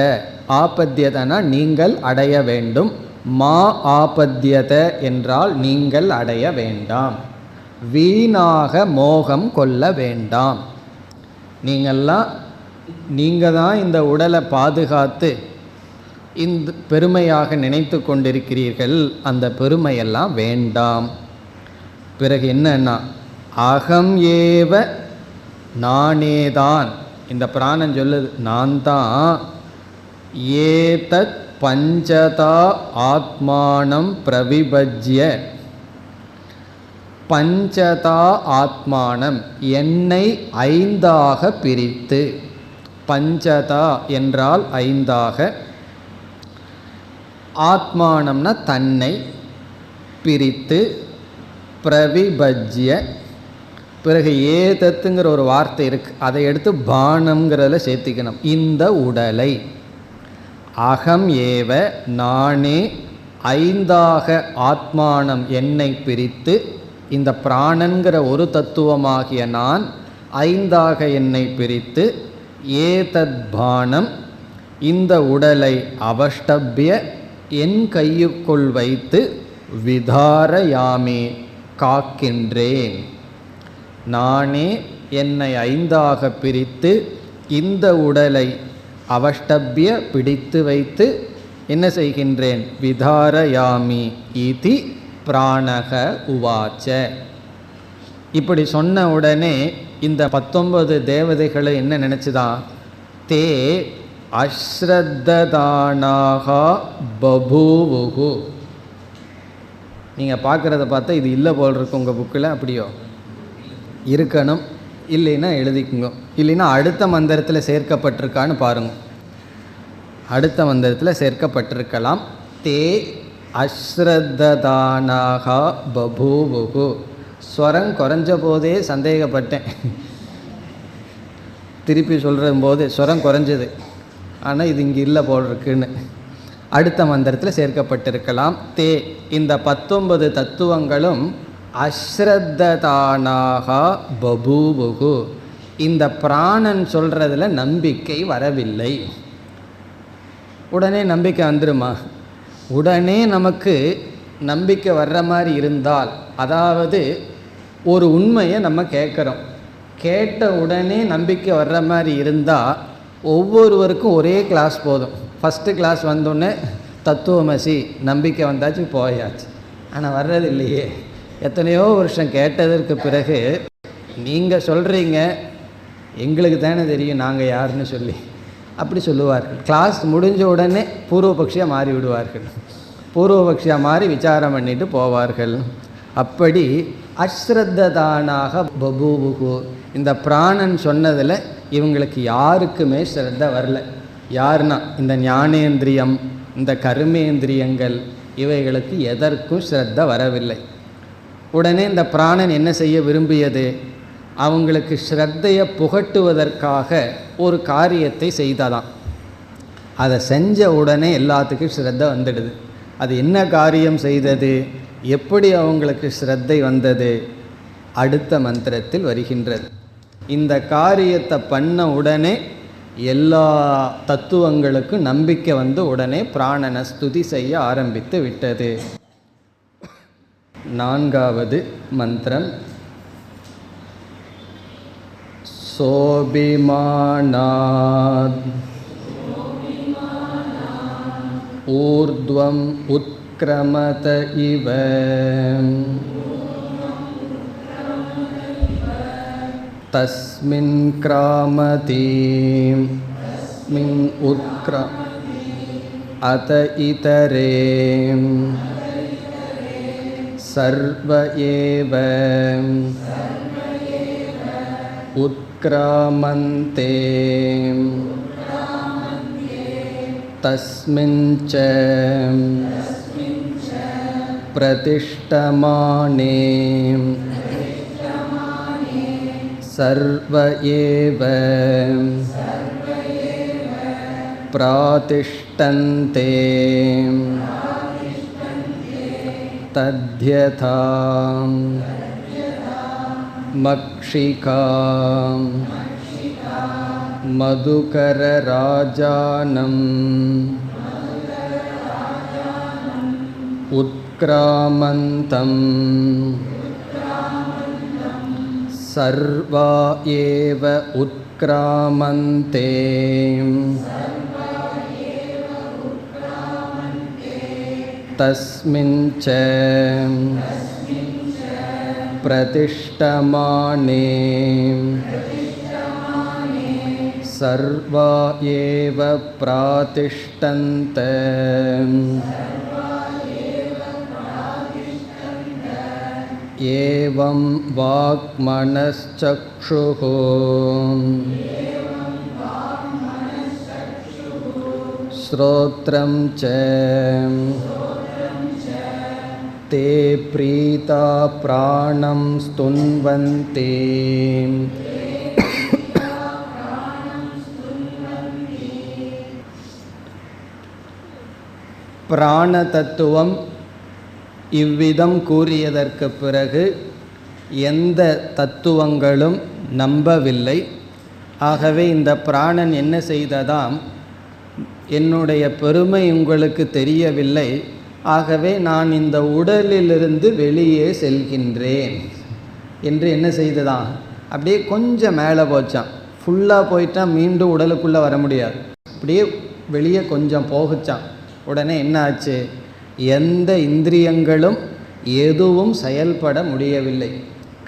ஆபத்யதனா நீங்கள் அடைய வேண்டும். மா ஆபத்யத என்றால் நீங்கள் அடைய வேண்டாம். வீணாக மோகம் கொள்ள வேண்டாம். நீங்கள் தான் இந்த உடலை பாதுகாத்து இந்த பெருமையாக நினைத்து கொண்டிருக்கிறீர்கள். அந்த பெருமையெல்லாம் வேண்டாம். பிறகு என்னன்னா, அகம் ஏவ, நானேதான். இந்த பிராணன் சொல்லுது, நான் தான். ஏதத் பஞ்சதா ஆத்மானம் பிரவிபஜ்ய. பஞ்சதா ஆத்மானம், என்னை 5ஆக பிரித்து. பஞ்சதா என்றால் 5ஆக, ஆத்மானம்னா தன்னை பிரித்து, பிரவிபஜ்ய. பிறகு ஏதத்துங்கிற ஒரு வார்த்தை இருக்குது, அதை எடுத்து பானம்ங்கிறத சேர்த்திக்கணும். இந்த உடலை. அகம் ஏவ, நானே 5ஆக ஆத்மானம் என்னை பிரித்து, இந்த பிராணன்கிற ஒரு தத்துவமாகிய நான் 5ஆக என்னை பிரித்து, ஏதத் பானம் இந்த உடலை அவஷ்டப்ய என் கையுக்குள் வைத்து, விதாரயாமி காக்கின்றேன். நானே என்னை 5ஆக பிரித்து இந்த உடலை அவஷ்டப்ய பிடித்து வைத்து என்ன செய்கின்றேன்? விதாரயாமி இதி பிராணக உவாச்ச. இப்படி சொன்ன உடனே இந்த 19 தேவதைகளை என்ன நினச்சிதான்? தே அஸ்ரத்ததானாக பபூவுகு. நீங்கள் பார்க்குறத பார்த்தா இது இல்லை போல் இருக்கு உங்கள் புக்கில். அப்படியோ இருக்கணும், இல்லைன்னா எழுதிக்குங்க. இல்லைன்னா அடுத்த மந்திரத்தில் சேர்க்கப்பட்டிருக்கான்னு பாருங்க. அடுத்த மந்திரத்தில் சேர்க்கப்பட்டிருக்கலாம். தே அஸ்ரத்ததானாக பபூவுகு. ஸ்வரம் குறைஞ்ச போதே சந்தேகப்பட்டேன். திருப்பி சொல்கிற போது ஸ்வரம் குறைஞ்சது, ஆனால் இது இங்கே இல்லை போல் இருக்குன்னு. அடுத்த மந்திரத்தில் சேர்க்கப்பட்டிருக்கலாம். தே இந்த 19 தத்துவங்களும் அஸ்ரத்ததானாக பபூவுகு. இந்த பிராணன் சொல்கிறதுல நம்பிக்கை வரவில்லை. உடனே நம்பிக்கை வந்துருமா? உடனே நமக்கு நம்பிக்கை வர்ற மாதிரி இருந்தால், அதாவது ஒரு உண்மையை நம்ம கேட்குறோம், கேட்ட உடனே நம்பிக்கை வர்ற மாதிரி இருந்தால் ஒவ்வொருவருக்கும் ஒரே கிளாஸ் போதும். ஃபஸ்ட்டு கிளாஸ் வந்தோடனே தத்துவமசி நம்பிக்கை வந்தாச்சு, போயாச்சு. ஆனால் வர்றது இல்லையே. எத்தனையோ வருஷம் கேட்டதற்கு பிறகு நீங்கள் சொல்கிறீங்க, எங்களுக்கு தானே தெரியும் நாங்கள் யாருன்னு சொல்லி அப்படி சொல்லுவார்கள். கிளாஸ் முடிஞ்ச உடனே பூர்வபக்ஷியாக மாறி விடுவார்கள். பூர்வபக்ஷியாக மாறி விசாரம் பண்ணிட்டு போவார்கள். அப்படி அஸ்ரத்ததானாக பபூவுகு, இந்த பிராணன் சொன்னதில் இவங்களுக்கு யாருக்குமே ஸ்ரத்த வரல. யாருன்னா இந்த ஞானேந்திரியம், இந்த கர்மேந்திரியங்கள், இவைகளுக்கு எதற்கும் ஸ்ரத்த வரவில்லை. உடனே இந்த பிராணன் என்ன செய்ய விரும்பியது? அவங்களுக்கு ஸ்ரத்தையை புகட்டுவதற்காக ஒரு காரியத்தை செய்ததாம். அதை செஞ்ச உடனே எல்லாத்துக்கும் ஸ்ரத்த வந்துடுது. அது என்ன காரியம் செய்தது, எப்படி அவங்களுக்கு ஸ்ரத்தை வந்தது? அடுத்த மந்திரத்தில் வருகின்றது. இந்த காரியத்தை பண்ண உடனே எல்லா தத்துவங்களுக்கும் நம்பிக்கை வந்து உடனே பிராணனை ஸ்துதி செய்ய ஆரம்பித்து விட்டது. 4வது மந்திரம். சோபிமானாத் ஊர்த்வம் உத்க்ரமத இவ தஸ்மின் கிராமதி மின் உத்க்ர அத இதரே சர்வ ஏவ உத்க்ராமந்தே தஸ்மின் ச பிரதிஷ்டமானே சர்வ ஏவ பிராதிஷ்டந்தே தத்யதா மக்ஷிகாம் மதுகரராஜானம் உத்க்ராமந்தம் சர்வா ஏவ உத்க்ராமந்தே தஸ்மின் ச பிரதிஷ்டமானே சர்வா ஏவ பிராதிஷ்டந்த ஏவம் வாக் மனச்சக்ஷுः ஸ்ரோத்ரம் ச தே ப்ரீதா பிராணம் ஸ்துன்வந்தே பிராண தத்துவம் இவ்விதம் கூறியதற்கு பிறகு எந்த தத்துவங்களும் நம்பவில்லை. ஆகவே இந்த பிராணன் என்ன செய்ததாம், என்னுடைய பெருமை உங்களுக்கு தெரியவில்லை, ஆகவே நான் இந்த உடலிலிருந்து வெளியே செல்கின்றேன் என்று என்ன செய்ததான், அப்படியே கொஞ்சம் மேலே போச்சான். ஃபுல்லாக போயிட்டால் மீண்டும் உடலுக்குள்ளே வர முடியாது, அப்படியே வெளியே கொஞ்சம் போகுச்சான். உடனே என்ன ஆச்சு, எந்த இந்திரியங்களும் எதுவும் செயல்பட முடியவில்லை.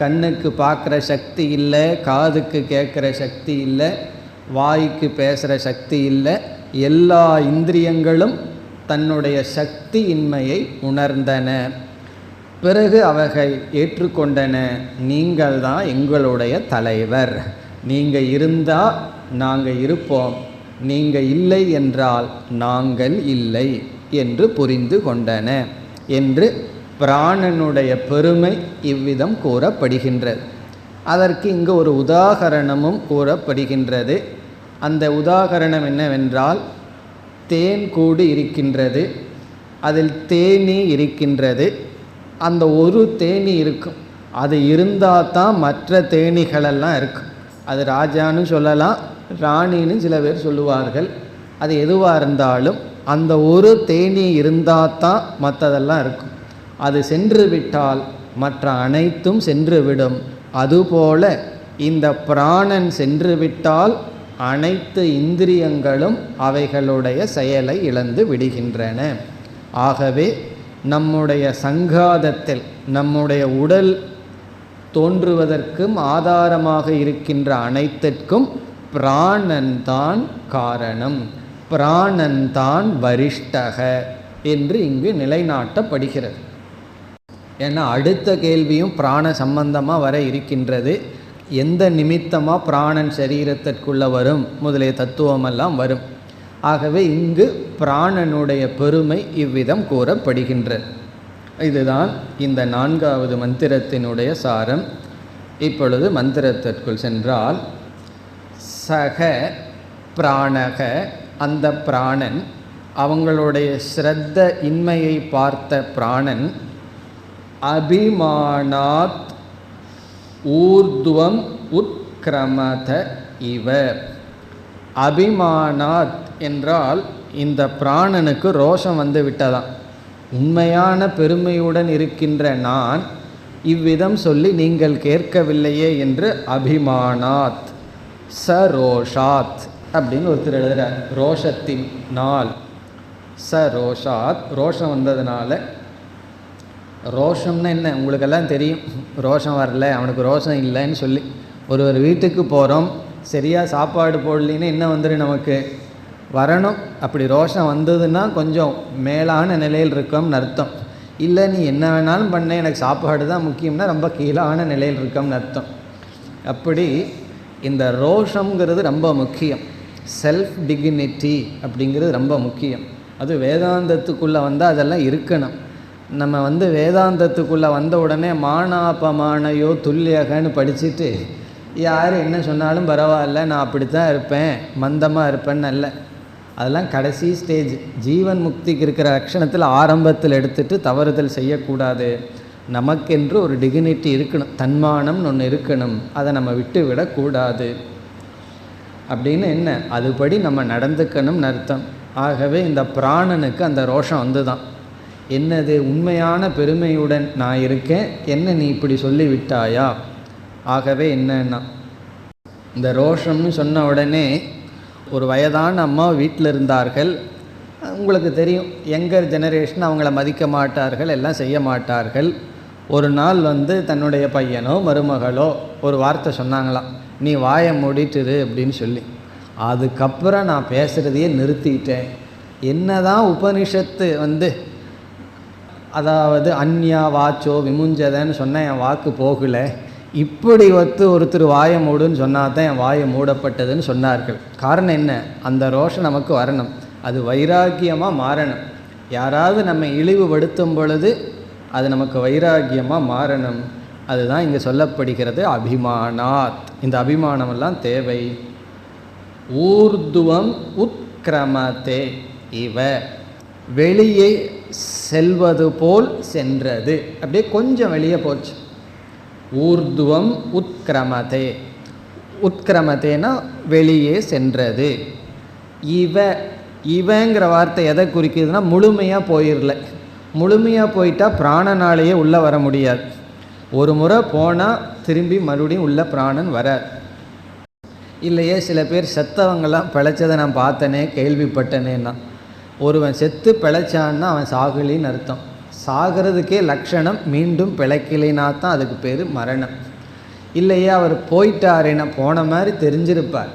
கண்ணுக்கு பார்க்குற சக்தி இல்லை, காதுக்கு கேட்குற சக்தி இல்லை, வாய்க்கு பேசுகிற சக்தி இல்லை. எல்லா இந்திரியங்களும் தன்னுடைய சக்தியின்மையை உணர்ந்தன. பிறகு அவைகள் ஏற்றுக்கொண்டன, நீங்கள் தான் எங்களுடைய தலைவர், நீங்கள் இருந்தால் நாங்கள் இருப்போம், நீங்கள் இல்லை என்றால் நாங்கள் இல்லை என்று புரிந்து கொண்டன என்று பிராணனுடைய பெருமை இவ்விதம் கூறப்படுகின்றது. அதற்கு இங்கு ஒரு உதாகரணமும் கூறப்படுகின்றது. அந்த உதாகரணம் என்னவென்றால், தேன் கூடு இருக்கின்றது, அதில் தேனீ இருக்கின்றது. அந்த ஒரு தேனீ இருக்கும், அது இருந்தால் தான் மற்ற தேனீகளெல்லாம் இருக்கும். அது ராஜான்னு சொல்லலாம், ராணின்னு சில பேர் சொல்லுவார்கள். அது எதுவாக இருந்தாலும் அந்த ஒரு தேனீ இருந்தால் தான் மற்றதெல்லாம் இருக்கும். அது சென்று விட்டால் மற்ற அனைத்தும் சென்றுவிடும். அதுபோல இந்த பிராணன் சென்று விட்டால் அனைத்து இந்திரியங்களும் அவைகளுடைய செயலை இழந்து விடுகின்றன. ஆகவே நம்முடைய சங்காதத்தில் நம்முடைய உடல் தோன்றுவதற்கும் ஆதாரமாக இருக்கின்ற அனைத்திற்கும் பிராணன்தான் காரணம், பிராணன்தான் வரிஷ்டக என்று இங்கு நிலைநாட்டப்படுகிறது. ஏன்னா அடுத்த கேள்வியும் பிராண சம்பந்தமாக வர இருக்கின்றது. எந்த நிமித்தமாக பிராணன் சரீரத்திற்குள்ளே வரும் முதலிய தத்துவமெல்லாம் வரும். ஆகவே இங்கு பிராணனுடைய பெருமை இவ்விதம் கூறப்படுகின்றது. இதுதான் இந்த 4வது மந்திரத்தினுடைய சாரம். இப்பொழுது மந்திரத்திற்குள் சென்றால், சக பிராணக, அந்த பிராணன், அவங்களுடைய ஸ்ரத்த இன்மையை பார்த்த பிராணன், அபிமானாத் ஊர்துவம் உத்கிரமத இவ. அபிமானாத் என்றால் இந்த பிராணனுக்கு ரோஷம் வந்து விட்டதாம். உண்மையான பெருமையுடன் இருக்கின்ற நான் இவ்விதம் சொல்லி நீங்கள் கேட்கவில்லையே என்று அபிமானாத் சரோஷாத் அப்படின்னு ஒருத்தர் எழுதுகிறார். ரோஷத்தின் நாள் சரோஷாத், ரோஷம் வந்ததுனால. ரோஷம்னா என்ன உங்களுக்கெல்லாம் தெரியும். ரோஷம் வரல, அவனுக்கு ரோஷம் இல்லைன்னு சொல்லி ஒரு வீட்டுக்கு போகிறோம், சரியாக சாப்பாடு போடலின்னு என்ன வந்துடும், நமக்கு வரணும். அப்படி ரோஷம் வந்ததுன்னா கொஞ்சம் மேலான நிலையில் இருக்கோம்னு அர்த்தம். இல்லை நீ என்ன வேணாலும் பண்ண, எனக்கு சாப்பாடு தான் முக்கியம்னா ரொம்ப கீழான நிலையில் இருக்கோம்னு அர்த்தம். அப்படி இந்த ரோஷங்கிறது ரொம்ப முக்கியம். செல்ஃப் டிக்னிட்டி அப்படிங்கிறது ரொம்ப முக்கியம். அது வேதாந்தத்துக்குள்ளே வந்தால் அதெல்லாம் இருக்கணும். நம்ம வேதாந்தத்துக்குள்ளே வந்த உடனே மானாபமானையோ துல்லியகன்னு படிச்சுட்டு யார் என்ன சொன்னாலும் பரவாயில்ல, நான் அப்படித்தான் இருப்பேன், மந்தமாக இருப்பேன்னு அல்ல. அதெல்லாம் கடைசி ஸ்டேஜ். ஜீவன் முக்திக்கு இருக்கிற லட்சணத்தில் ஆரம்பத்தில் எடுத்துட்டு தவறுதல் செய்யக்கூடாது. நமக்கென்று ஒரு டிக்னிட்டி இருக்கணும், தன்மானம்னு ஒன்று இருக்கணும், அதை நம்ம விட்டு விடக்கூடாது. அப்படின்னு என்ன, அதுபடி நம்ம நடந்துக்கணும்னு அர்த்தம். ஆகவே இந்த பிராணனுக்கு அந்த ரோஷம் வந்து தான், என்னது உண்மையான பெருமையுடன் நான் இருக்கேன், என்ன நீ இப்படி சொல்லி விட்டாயா. ஆகவே என்னன்னா, இந்த ரோஷம்னு சொன்ன உடனே ஒரு வயதான அம்மா வீட்டில் இருந்தார்கள். உங்களுக்கு தெரியும், யங்கர் ஜெனரேஷன் அவங்கள மதிக்க மாட்டார்கள், எல்லாம் செய்ய மாட்டார்கள். ஒரு நாள் தன்னுடைய பையனோ மருமகளோ ஒரு வார்த்தை சொன்னாங்களாம், நீ வாயை மூடிட்டுரு அப்படின்னு சொல்லி. அதுக்கப்புறம் நான் பேசுகிறதையே நிறுத்திட்டேன். என்னதான் உபனிஷத்து அதாவது அந்யா வாச்சோ விமுஞ்சதன்னு சொன்னால் என் வாக்கு போகலை, இப்படி ஒருத்தர் வாயை மூடுன்னு சொன்னால் தான் என் வாயை மூடப்பட்டதுன்னு சொன்னார்கள். காரணம் என்ன, அந்த ரோஷம் நமக்கு வரணும், அது வைராக்கியமாக மாறணும். யாராவது நம்ம இழிவுபடுத்தும் பொழுது அது நமக்கு வைராக்கியமாக மாறணும். அதுதான் இங்கே சொல்லப்படுகிறது அபிமானாத். இந்த அபிமானமெல்லாம் தேவை. ஊர்துவம் உத்கிரமதே இவ, வெளியே செல்வது போல் சென்றது, அப்படியே கொஞ்சம் வெளியே போச்சு. ஊர்துவம் உத்கிரமதே, உத்கிரமதேனா வெளியே சென்றது. இவ, இவங்கிற வார்த்தை எதை குறிக்குதுன்னா முழுமையாக போயிடல. முழுமையாக போயிட்டால் பிராணனாலேயே உள்ளே வர முடியாது. ஒரு முறை போனால் திரும்பி மறுபடியும் உள்ள பிராணன் வராது. இல்லையே சில பேர் செத்தவங்களாம் பிழைச்சதை நான் பார்த்தனே கேள்விப்பட்டனேன்னா, ஒருவன் செத்து பிழைச்சான்னா அவன் சாகலின்னு அர்த்தம். சாகிறதுக்கே லட்சணம் மீண்டும் பிழைக்கலைனா தான் அதுக்கு பேர் மரணம். இல்லையே அவர் போயிட்டாருன்னா போன மாதிரி தெரிஞ்சிருப்பார்.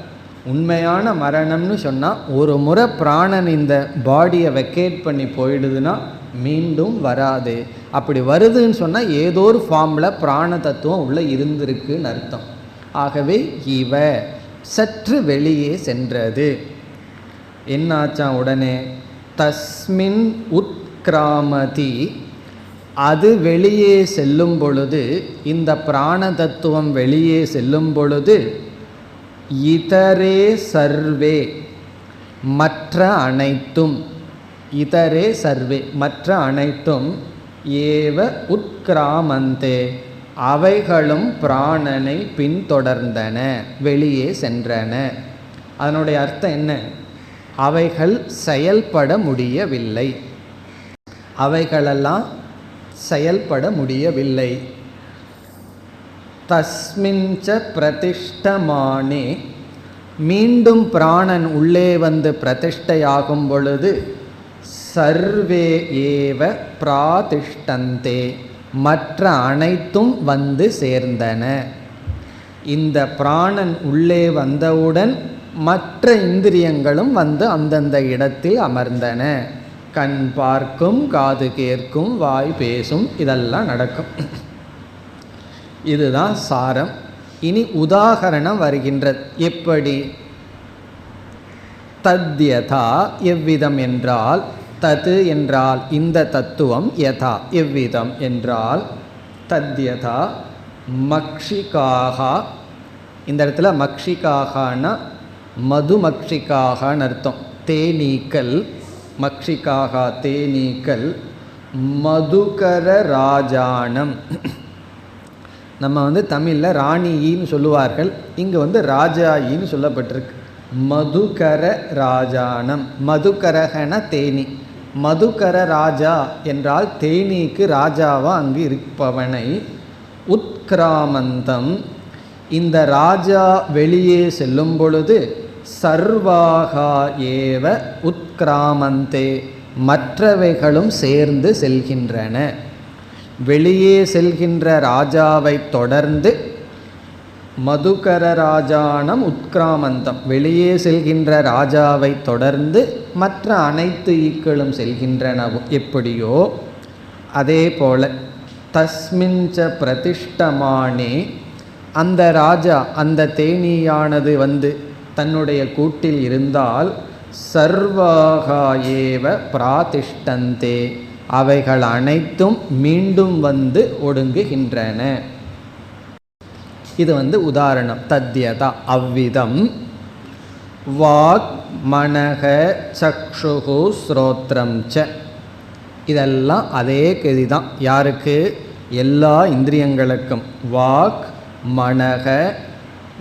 உண்மையான மரணம்னு சொன்னால் ஒரு முறை பிராணன் இந்த பாடியை வெக்கேட் பண்ணி போயிடுதுன்னா மீண்டும் வராது. அப்படி வருதுன்னு சொன்னால் ஏதோ ஒரு ஃபார்மில் பிராண தத்துவம் உள்ளே இருந்திருக்குன்னு அர்த்தம். ஆகவே இவ சற்று வெளியே சென்றது. என்னாச்சான் உடனே, தஸ்மின் உத்கிராமதி, அது வெளியே செல்லும் பொழுது, இந்த பிராண தத்துவம் வெளியே செல்லும் பொழுது, இதரே சர்வே, மற்ற அனைத்தும், இதரே சர்வே மற்ற அனைத்தும், ஏவ உத்கிராமந்தே அவைகளும் பிராணனை பின்தொடர்ந்தன, வெளியே சென்றன. அதனுடைய அர்த்தம் என்ன, அவைகள் செயல்பட முடியவில்லை, அவைகளெல்லாம் செயல்பட முடியவில்லை. தஸ்மின்ச பிரதிஷ்டமானே, மீண்டும் பிராணன் உள்ளே பிரதிஷ்டையாகும் பொழுது, சர்வே ஏவ பிராதிஷ்டந்தே, மற்ற அனைத்தும் வந்து சேர்ந்தன. இந்த பிராணன் உள்ளே வந்தவுடன் மற்ற இந்திரியங்களும் வந்து அந்தந்த இடத்தில் அமர்ந்தன. கண் பார்க்கும், காது கேட்கும், வாய் பேசும், இதெல்லாம் நடக்கும். இதுதான் சாரம். இனி உதாகரணம் வருகின்றது. எப்படி? தத்யதா, எவ்விதம் என்றால், தது என்றால் இந்த தத்துவம், யதா எவ்விதம் என்றால், தத்யதா மக்ஷிகாகா. இந்த இடத்துல மக்ஷிகாகனா மதுமக்ஷிகாகன்னு அர்த்தம். தேனீக்கள், மக்ஷிகாகா தேனீக்கள். மதுகர ராஜானம், நம்ம தமிழில் ராணியின்னு சொல்லுவார்கள், இங்கே ராஜாயின்னு சொல்லப்பட்டிருக்கு. மதுகர ராஜானம், மதுகரகன தேனி. மதுகர ராஜா என்றால் தேனீக்கு ராஜாவா அங்கு இருப்பவனை. உத்கிராமந்தம், இந்த ராஜா வெளியே செல்லும் பொழுது சர்வாகா ஏவ உத்கிராமந்தே, மற்றவைகளும் சேர்ந்து செல்கின்றன. வெளியே செல்கின்ற ராஜாவை தொடர்ந்து மதுகர ராஜானம் உத்கிராமந்தம், வெளியே செல்கின்ற ராஜாவை தொடர்ந்து மற்ற அனைத்து ஈக்களும் செல்கின்றனவோ எப்படியோ அதே போல தஸ்மிஞ்ச பிரதிஷ்டமானே, அந்த ராஜா அந்த தேனீயானது தன்னுடைய கூட்டில் இருந்தால் சர்வாகா ஏவ பிராதிஷ்டந்தே, அவைகள் அனைத்தும் மீண்டும் ஒடுங்குகின்றன. இது உதாரணம். தத்யதா அவ்விதம். வாக் மனக சக்ஷுகு ஸ்ரோத்ரம் ச, இதெல்லாம் அதே கதிதான். யாருக்கு? எல்லா இந்திரியங்களுக்கும். வாக் மனக,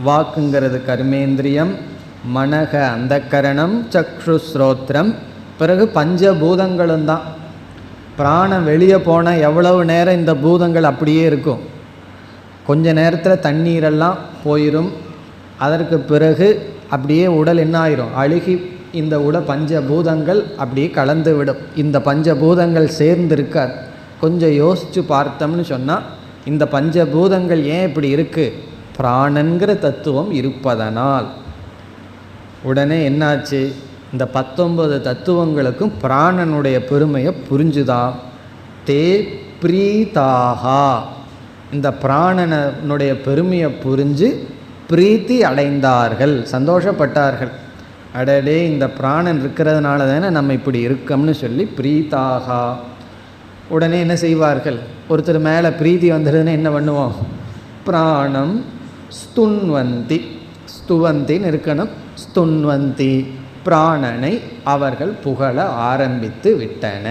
வாக்குங்கிறது கர்மேந்திரியம், மனக அந்தக்கரணம், சக்ஷு ஸ்ரோத்ரம், பிறகு பஞ்சபூதங்களும் தான். பிராணம் வெளியே போனால் எவ்வளவு நேரம் இந்த பூதங்கள் அப்படியே இருக்கும்? கொஞ்ச நேரத்தில் தண்ணீரெல்லாம் போயிடும். அதற்கு பிறகு அப்படியே உடல் என்ன ஆயிரும்? அழுகி இந்த பஞ்சபூதங்கள் அப்படியே கலந்து விடும். இந்த பஞ்சபூதங்கள் சேர்ந்திருக்காது. கொஞ்சம் யோசித்து பார்த்தோம்னு சொன்னால், இந்த பஞ்சபூதங்கள் ஏன் இப்படி இருக்குது? பிராணன்கிற தத்துவம் இருப்பதனால். உடனே என்னாச்சு? இந்த 19 தத்துவங்களுக்கும் பிராணனுடைய பெருமையை புரிஞ்சுதா? தே பிரீதாகா, இந்த பிராணனுடைய பெருமையை புரிஞ்சு பிரீத்தி அடைந்தார்கள், சந்தோஷப்பட்டார்கள். அடடே, இந்த பிராணன் இருக்கிறதுனால தானே நம்ம இப்படி இருக்கோம்னு சொல்லி பிரீதாகா. உடனே என்ன செய்வார்கள்? ஒருத்தர் மேலே பிரீத்தி வந்துடுதுன்னு என்ன பண்ணுவோம்? பிராணம் ஸ்துன்வந்தி, ஸ்துவந்தின்னு இருக்கணும், ஸ்துன்வந்தி, பிராணனை அவர்கள் புகழ ஆரம்பித்து விட்டன.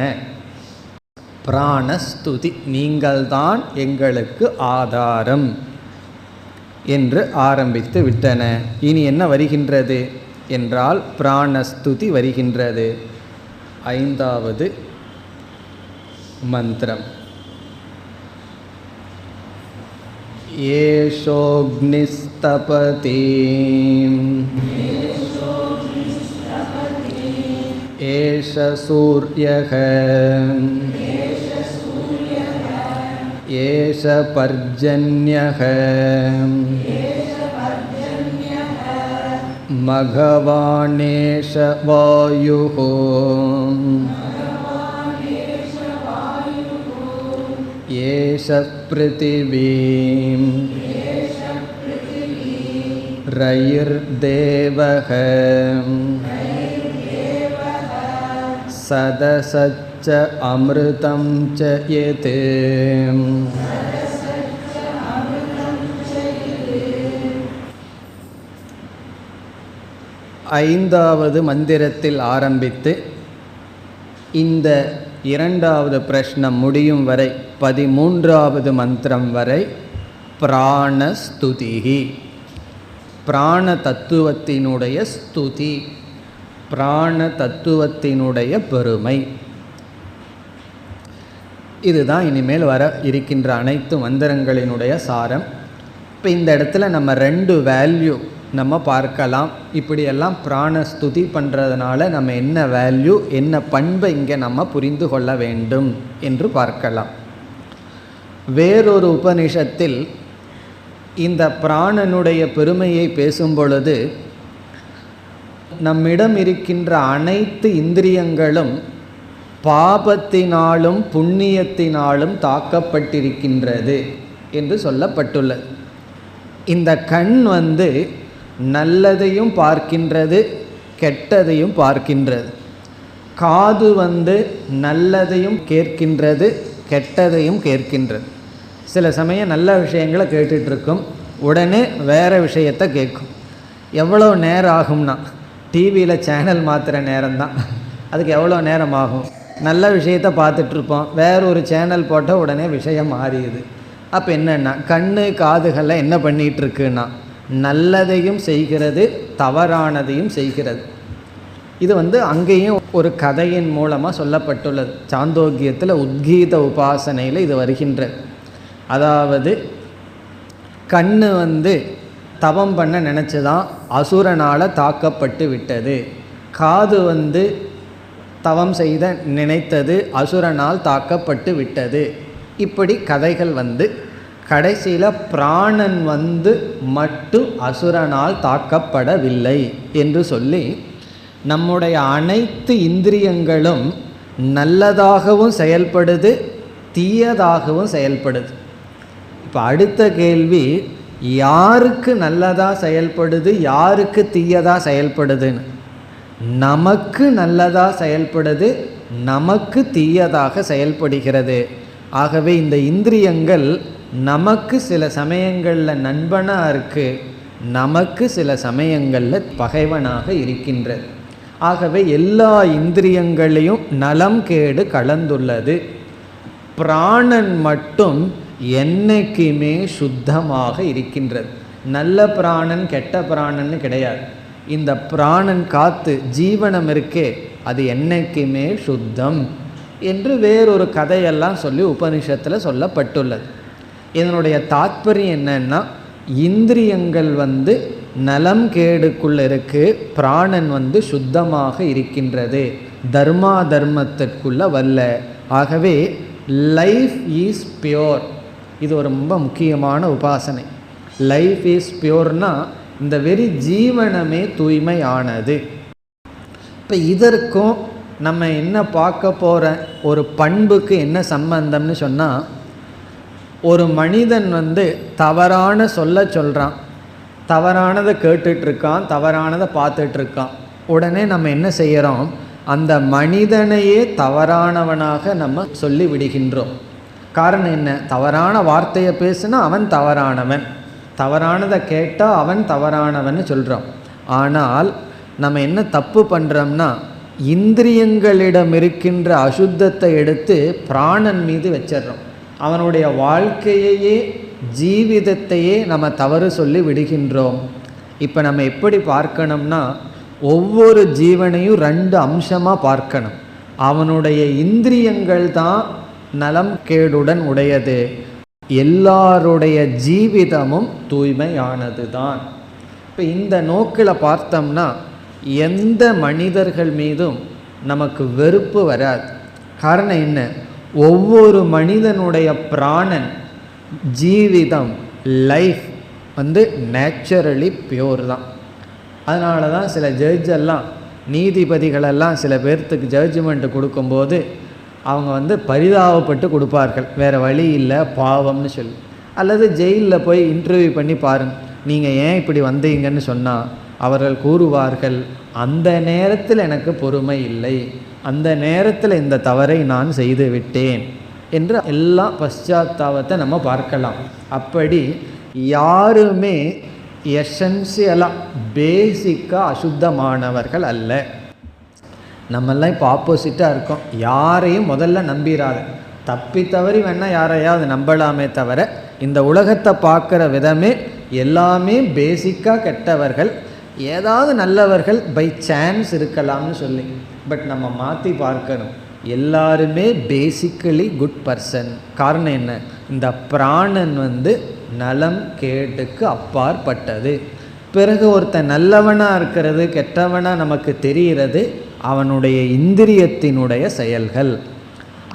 பிராணஸ்துதி, நீங்கள்தான் எங்களுக்கு ஆதாரம் என்று ஆரம்பித்து விட்டன. இனி என்ன வருகின்றது என்றால், பிராணஸ்துதி வருகின்றது. 5வது மந்திரம். ஏஷோக்னிஸ்தபதி ஏஷ சூர்யக ஏஷ பர்ஜன்யக மகவானேஷ வாயுः ஏஷ பிருதிவீம் ரயிர்தேவக சதசச்ச அமிர்தம் ச யத். 5வது மந்திரத்தில் ஆரம்பித்து இந்த 2வது பிரஷ்னம் முடியும் வரை 13வது மந்திரம் வரை பிராணஸ்துதிஹி, பிராண தத்துவத்தினுடைய ஸ்துதி, பிராண தத்துவத்தினுடைய பெருமை. இதுதான் இனிமேல் வர இருக்கின்ற அனைத்து மந்திரங்களினுடைய சாரம். இப்போ இந்த இடத்துல நம்ம 2 வேல்யூ நம்ம பார்க்கலாம். இப்படியெல்லாம் பிராண ஸ்துதி பண்ணுறதுனால நம்ம என்ன வேல்யூ, என்ன பண்பை இங்கே நம்ம புரிந்து கொள்ள வேண்டும் என்று பார்க்கலாம். வேறொரு உபனிஷத்தில் இந்த பிராணனுடைய பெருமையை பேசும் பொழுது, நம்மிடம் இருக்கின்ற அனைத்து இந்திரியங்களும் பாபத்தினாலும் புண்ணியத்தினாலும் தாக்கப்பட்டிருக்கின்றது என்று சொல்லப்பட்டுள்ளது. இந்த கண் நல்லதையும் பார்க்கின்றது, கெட்டதையும் பார்க்கின்றது. காது நல்லதையும் கேட்கின்றது, கெட்டதையும் கேட்கின்றது. சில சமயம் நல்ல விஷயங்களை கேட்டுட்ருக்கும், உடனே வேறு விஷயத்தை கேட்கும். எவ்வளோ நேரம் ஆகும்னா, டிவியில் சேனல் மாற்றுற நேரம்தான். அதுக்கு எவ்வளோ நேரம் ஆகும்? நல்ல விஷயத்தை பார்த்துட்ருப்போம், வேற ஒரு சேனல் போட்டால் உடனே விஷயம் மாறிடுது. அப்போ என்னென்னா, கண்ணு காதுகளில் என்ன பண்ணிகிட்ருக்குன்னா, நல்லதையும் செய்கிறது, தவறானதையும் செய்கிறது. இது அங்கேயும் ஒரு கதையின் மூலமாக சொல்லப்பட்டுள்ளது. சாந்தோக்கியத்தில் உத்கீத உபாசனையில் இது வருகின்றது. அதாவது கண்ணு தவம் பண்ண நினச்சிதான் அசுரனால் தாக்கப்பட்டு விட்டது. காது தவம் செய்த நினைத்தது அசுரனால் தாக்கப்பட்டு விட்டது. இப்படி கதைகள் கடைசியில் பிராணன் மட்டும் அசுரனால் தாக்கப்படவில்லை என்று சொல்லி, நம்முடைய அனைத்து இந்திரியங்களும் நல்லதாகவும் செயல்படுது, தீயதாகவும் செயல்படுது. இப்போ அடுத்த கேள்வி, யாருக்கு நல்லதாக செயல்படுது, யாருக்கு தீயதாக செயல்படுதுன்னு. நமக்கு நல்லதாக செயல்படுது, நமக்கு தீயதாக செயல்படுகிறது. ஆகவே இந்த இந்திரியங்கள் நமக்கு சில சமயங்களில் நண்பனாக இருக்குது, நமக்கு சில சமயங்களில் பகைவனாக இருக்கின்றது. ஆகவே எல்லா இந்திரியங்களையும் நலம் கேடு கலந்துள்ளது. பிராணன் மட்டும் என்னைக்குமே சுத்தமாக இருக்கின்றது. நல்ல பிராணன் கெட்ட பிராணன்னு கிடையாது. இந்த பிராணன் காத்து ஜீவனம் இருக்கே, அது என்னைக்குமே சுத்தம் என்று வேறொரு கதையெல்லாம் சொல்லி உபனிஷத்தில் சொல்லப்பட்டுள்ளது. இதனுடைய தாத்பரியம் என்னன்னா, இந்திரியங்கள் நலம் கேடுக்குள்ள இருக்கு, பிராணன் சுத்தமாக இருக்கின்றது, தர்மா தர்மத்திற்குள்ள வல்ல. ஆகவே லைஃப் இஸ் பியோர். இது ஒரு ரொம்ப முக்கியமான உபாசனை. லைஃப் இஸ் பியோர்னா இந்த வெறி ஜீவனமே தூய்மையானது. இப்போ இதற்கும் நம்ம என்ன பார்க்க போகிற ஒரு பண்புக்கு என்ன சம்பந்தம்னு சொன்னால், ஒரு மனிதன் தவறான சொல்கிறான், தவறானதை கேட்டுட்ருக்கான், தவறானதை பார்த்துட்ருக்கான். உடனே நம்ம என்ன செய்கிறோம், அந்த மனிதனையே தவறானவனாக நம்ம சொல்லி விடுகின்றோம். காரணம் என்ன? தவறான வார்த்தையை பேசுனா அவன் தவறானவன், தவறானதை கேட்டால் அவன் தவறானவன் சொல்கிறோம். ஆனால் நம்ம என்ன தப்பு பண்ணுறோம்னா, இந்திரியங்களிடம் இருக்கின்ற அசுத்தத்தை எடுத்து பிராணன் மீது வச்சிடறோம். அவனுடைய வாழ்க்கையையே ஜீவிதத்தையே நம்ம தவறு சொல்லி விடுகின்றோம். இப்போ நம்ம எப்படி பார்க்கணும்னா, ஒவ்வொரு ஜீவனையும் ரெண்டு அம்சமாக பார்க்கணும். அவனுடைய இந்திரியங்கள் தான் நலம் கேடுடன் உடையது, எல்லாருடைய ஜீவிதமும் தூய்மையானது தான். இப்போ இந்த நோக்கில் பார்த்தோம்னா எந்த மனிதர்கள் மீதும் நமக்கு வெறுப்பு வராது. காரணம் என்ன? ஒவ்வொரு மனிதனுடைய பிராணன் ஜீவிதம் லைஃப் நேச்சுரலி பியூர் தான். அதனால தான் சில ஜட்ஜெல்லாம் நீதிபதிகளெல்லாம் சில பேர்த்துக்கு ஜட்ஜ்மெண்ட்டு கொடுக்கும்போது அவங்க பரிதாபப்பட்டு கொடுப்பார்கள், வேறு வழி இல்லை பாவம்னு சொல்லி. அல்லது ஜெயிலில் போய் இன்டர்வியூ பண்ணி பாருங்கள், நீங்கள் ஏன் இப்படி வந்தீங்கன்னு சொன்னால் அவர்கள் கூறுவார்கள், அந்த நேரத்தில் எனக்கு பொறுமை இல்லை, அந்த நேரத்தில் இந்த தவறை நான் செய்து விட்டேன் என்று எல்லா பశ్చాத்தாபத்தை நம்ம பார்க்கலாம். அப்படி யாருமே எசென்சியலாக பேசிக்காக அசுத்தமானவர்கள் அல்ல. நம்மெல்லாம் இப்போ ஆப்போசிட்டாக இருக்கோம். யாரையும் முதல்ல நம்பிடாத, தப்பி தவறி வேணால் யாரையாவது நம்பலாமே தவிர, இந்த உலகத்தை பார்க்குற விதமே எல்லாமே பேசிக்காக கெட்டவர்கள், ஏதாவது நல்லவர்கள் பை சான்ஸ் இருக்கலாம்னு சொல்லி. பட் நம்ம மாற்றி பார்க்கணும், எல்லாருமே பேசிக்கலி குட் பர்சன். காரணம் என்ன? இந்த பிராணன் நலம் கேட்டுக்கு அப்பாற்பட்டது. பிறகு ஒருத்தன் நல்லவனாக இருக்கிறது கெட்டவனாக நமக்கு தெரிகிறது அவனுடைய இந்திரியத்தினுடைய செயல்கள்.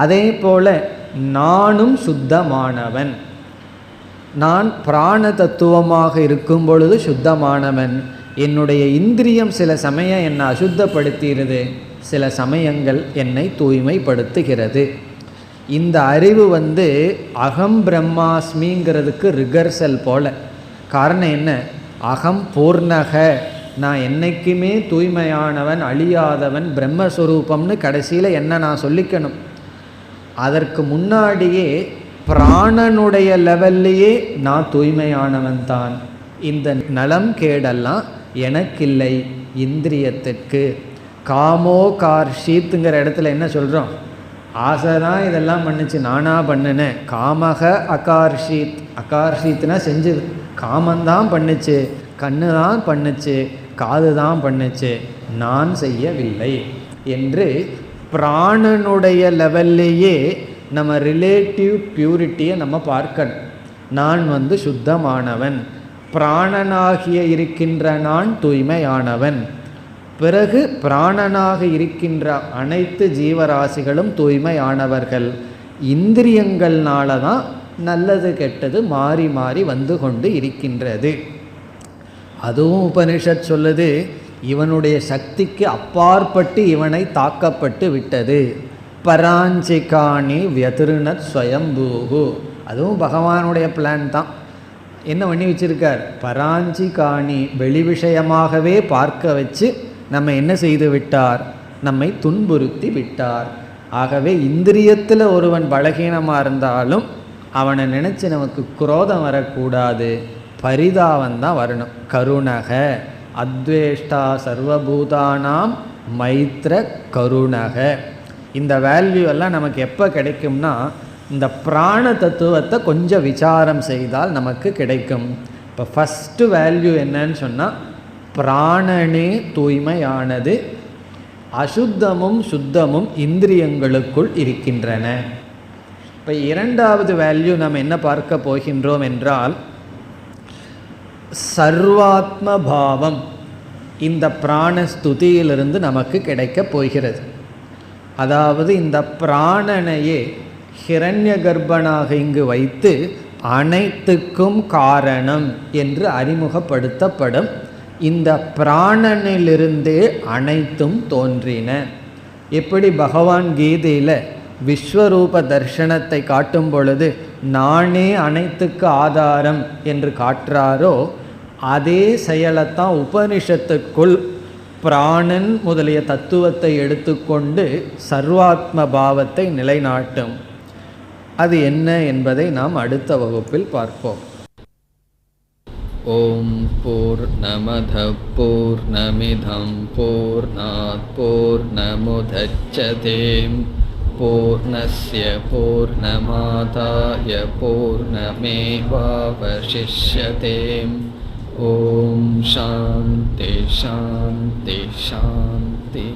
அதே போல் நானும் சுத்தமானவன், நான் பிராண தத்துவமாக இருக்கும் பொழுது சுத்தமானவன். என்னுடைய இந்திரியம் சில சமயம் என்னை அசுத்தப்படுத்துகிறது, சில சமயங்கள் என்னை தூய்மைப்படுத்துகிறது. இந்த அறிவு அகம் பிரம்மாஸ்மிங்கிறதுக்கு ரிகர்சல் போல. காரணம் என்ன? அகம் பூர்ணக, நான் என்னைக்குமே தூய்மையானவன், அழியாதவன், பிரம்மஸ்வரூபம்னு கடைசியில் என்ன நான் சொல்லிக்கணும். அதற்கு முன்னாடியே பிராணனுடைய லெவல்லையே நான் தூய்மையானவன் தான். இந்த நலம் கேடெல்லாம் எனக்கில்லை, இந்திரியத்திற்கு. காமோ கார்ஷீத்துங்கிற இடத்துல என்ன சொல்கிறோம்? ஆசை தான் இதெல்லாம் பண்ணுச்சு, நானாக பண்ணினேன். காமக அகார்ஷீத், அகார்ஷீத்னா செஞ்சது, காமந்தான் பண்ணுச்சு, கண்ணு தான் பண்ணுச்சு, காது தான் பண்ணுச்சு, நான் செய்யவில்லை என்று பிராணனுடைய லெவல்லையே நம்ம ரிலேட்டிவ் பியூரிட்டியை நம்ம பார்க்கணும். நான் சுத்தமானவன், பிராணனாகிய இருக்கின்ற நான் தூய்மையானவன். பிறகு பிராணனாக இருக்கின்ற அனைத்து ஜீவராசிகளும் தூய்மையானவர்கள். இந்திரியங்கள்னால தான் நல்லது கெட்டது மாறி மாறி வந்து கொண்டு இருக்கின்றது. அதுவும் உபனிஷத் சொல்லுது, இவனுடைய சக்திக்கு அப்பாற்பட்டு இவனை தாக்கப்பட்டு விட்டது. பராஞ்சிகாணி வியதிருணத் ஸ்வயம்பூகு, அதுவும் பகவானுடைய பிளான் தான். என்ன பண்ணி வச்சிருக்கார்? பராஞ்சிகாணி, வெளி விஷயமாகவே பார்க்க வச்சு நம்ம என்ன செய்து விட்டார்? நம்மை துன்புறுத்தி விட்டார். ஆகவே இந்திரியத்தில் ஒருவன் பலகீனமாக இருந்தாலும் அவனை நினச்சி நமக்கு குரோதம் வரக்கூடாது, பரிதாபம் தான் வரணும். கருணக அத்வேஷ்டா சர்வபூதானாம் மைத்ர கருணக. இந்த வேல்யூ எல்லாம் நமக்கு எப்போ கிடைக்கும்னா, இந்த பிராண தத்துவத்தை கொஞ்சம் விசாரம் செய்தால் நமக்கு கிடைக்கும். இப்போ ஃபஸ்ட்டு வேல்யூ என்னன்னு சொன்னால், பிராணனே தூய்மையானது, அசுத்தமும் சுத்தமும் இந்திரியங்களுக்குள் இருக்கின்றன. இப்போ இரண்டாவது வேல்யூ நம்ம என்ன பார்க்க போகின்றோம் என்றால், சர்வாத்ம பாவம் இந்த பிராணஸ்துதியிலிருந்து நமக்கு கிடைக்கப் போகிறது. அதாவது இந்த பிராணனையே ஹிரண்ய கர்ப்பனாக இங்கு வைத்து அனைத்துக்கும் காரணம் என்று அறிமுகப்படுத்தப்படும். இந்த பிராணனிலிருந்தே அனைத்தும் தோன்றின. எப்படி பகவான் கீதையில் விஸ்வரூப தர்ஷனத்தை காட்டும் பொழுது நானே அனைத்துக்கு ஆதாரம் என்று காட்டுறாரோ, அதே செயலைத்தான் உபனிஷத்துக்குள் பிராணன் முதலிய தத்துவத்தை எடுத்துக்கொண்டு சர்வாத்ம பாவத்தை நிலைநாட்டும். அது என்ன என்பதை நாம் அடுத்த வகுப்பில் பார்ப்போம். ஓம் பூர்ணமத பூர்ணமிதம் பூர்ணாத் பூர்ணமுதச்யதே பூர்ணஸ்ய பூர்ணமாதாய பூர்ணமேவாவசிஷ்யதே. ஓம் சாந்தி சாந்தி சாந்தி.